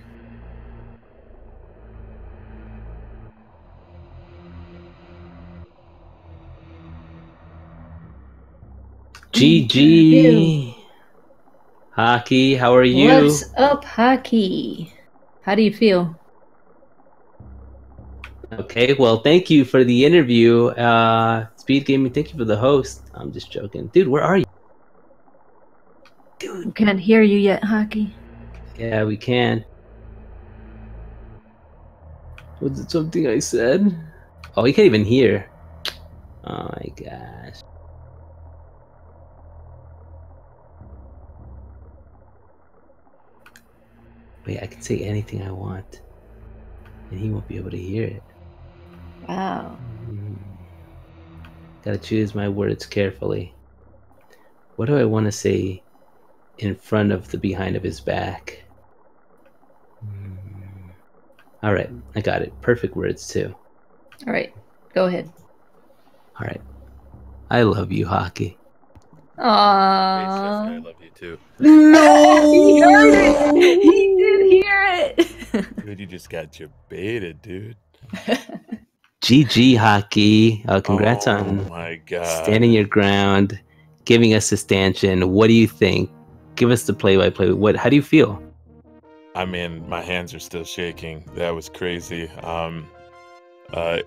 GG. Hockey, how are you? What's up, Hockey? How do you feel? Okay, well, thank you for the interview. Speed Gaming, thank you for the host. I'm just joking. Dude, where are you? We can't hear you yet, Hockey. Yeah, we can. Was it something I said? Oh, he can't even hear. Oh my gosh. Wait, I can say anything I want, and he won't be able to hear it. Wow. Gotta choose my words carefully. What do I want to say in front of the behind of his back? Alright, I got it. Perfect words, too. Alright, go ahead. Alright. I love you, Hockey. Wait, Aww. Stephanie, I love you too. No! He heard it! He did hear it! Dude, you just got baited, dude. GG, Hockey. Congrats Oh on my god. standing your ground, giving us a stanchion. What do you think? Give us the play-by-play. How do you feel? I mean, my hands are still shaking. That was crazy.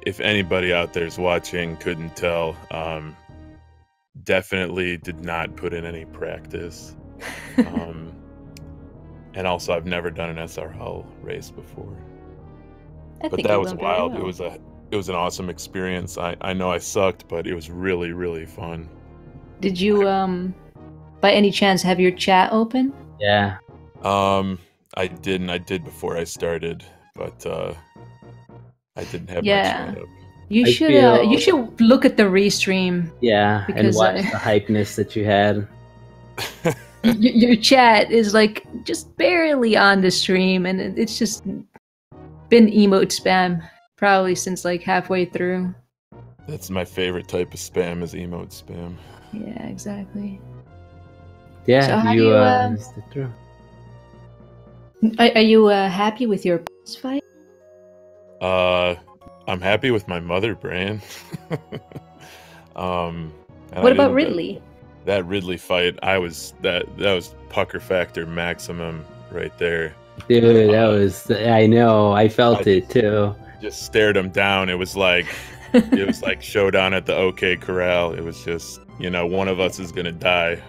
If anybody out there is watching couldn't tell, definitely did not put in any practice. And also, I've never done an SRL race before. But that was wild. Well. It was an awesome experience. I know I sucked, but it was really, really fun. Did you, by any chance, have your chat open? Yeah. I didn't. I did before I started, but I didn't have my chat up. You should look at the restream. Yeah, and watch the hypeness that you had. Your chat is like just barely on the stream, and it's just been emote spam probably since like halfway through. That's my favorite type of spam, is emote spam. Yeah, exactly. Yeah, so how you missed it through. Are you happy with your boss fight? I'm happy with my mother brand. What about Ridley? That Ridley fight, that was pucker factor maximum right there. Dude, that was, I know, I felt it too. Just stared him down. It was like showdown at the OK Corral. It was just, one of us is gonna die.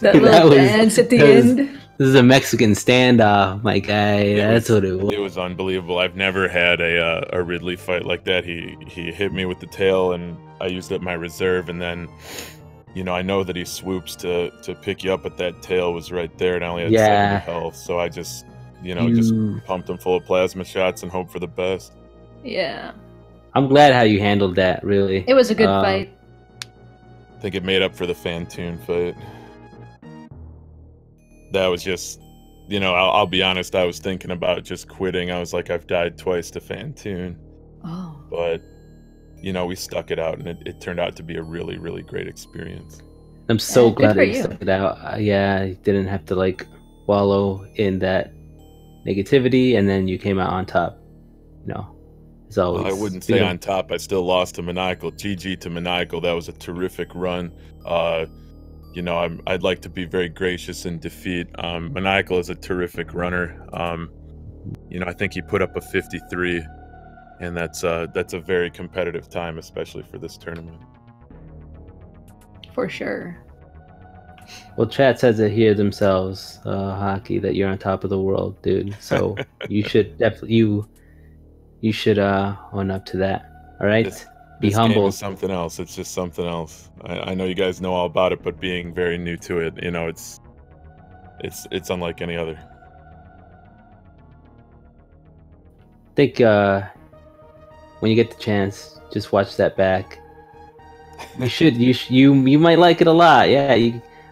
That little dance at the end. This is a Mexican standoff, my guy. That's what it was. It was unbelievable. I've never had a Ridley fight like that. He hit me with the tail, and I used up my reserve, and then, I know that he swoops to pick you up, but that tail was right there, and I only had 70 health, so I just, just pumped him full of plasma shots and hope for the best. Yeah. I'm glad how you handled that, really. It was a good fight. I think it made up for the Fantoon fight. That was just, I'll be honest, I was thinking about just quitting. I was like, I've died twice to Fantoon. Oh. But, we stuck it out, and it turned out to be a really, really great experience. I'm so glad that you stuck it out. I didn't have to, wallow in that negativity, and then you came out on top. As always. I wouldn't say on top. I still lost to Maniacal. GG to Maniacal. That was a terrific run. I'd like to be very gracious in defeat. Maniacal is a terrific runner. I think he put up a 53, and that's a very competitive time, especially for this tournament. For sure. Well, chat says it here themselves, Hockey, that you're on top of the world, dude. So you should definitely you should own up to that. All right. Be humble. Game is something else. It's just something else. I know you guys know all about it, but being very new to it, it's unlike any other. I think when you get the chance, just watch that back. You might like it a lot. Yeah,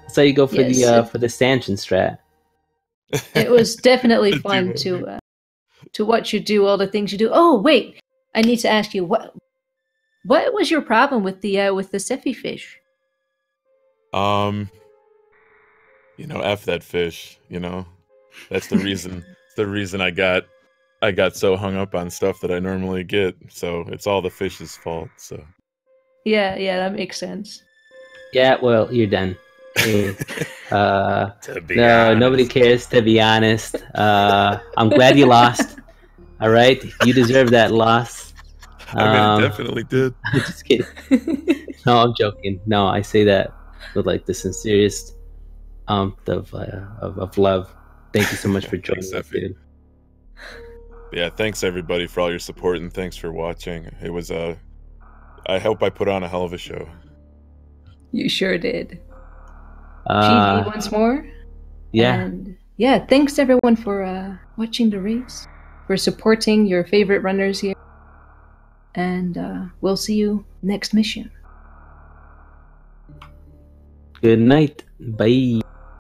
that's how you go for the stanchion strat. It was definitely fun to watch you do all the things you do. Oh wait, I need to ask you what was your problem with the Sephi fish? F that fish. That's the reason. The reason I got so hung up on stuff that I normally get. So it's all the fish's fault. So. Yeah, that makes sense. Yeah, well, you're done. To be no, honest. Nobody cares. To be honest, I'm glad you lost. All right, you deserve that loss. I definitely did. I'm just kidding. No, I'm joking. No, I say that with the sincerest of love. Thank you so much for joining us, dude. Yeah, thanks everybody for all your support, and thanks for watching. It was I hope I put on a hell of a show. You sure did. GG once more. Yeah. And thanks everyone for watching the race, for supporting your favorite runners here. And we'll see you next mission. Good night. Bye.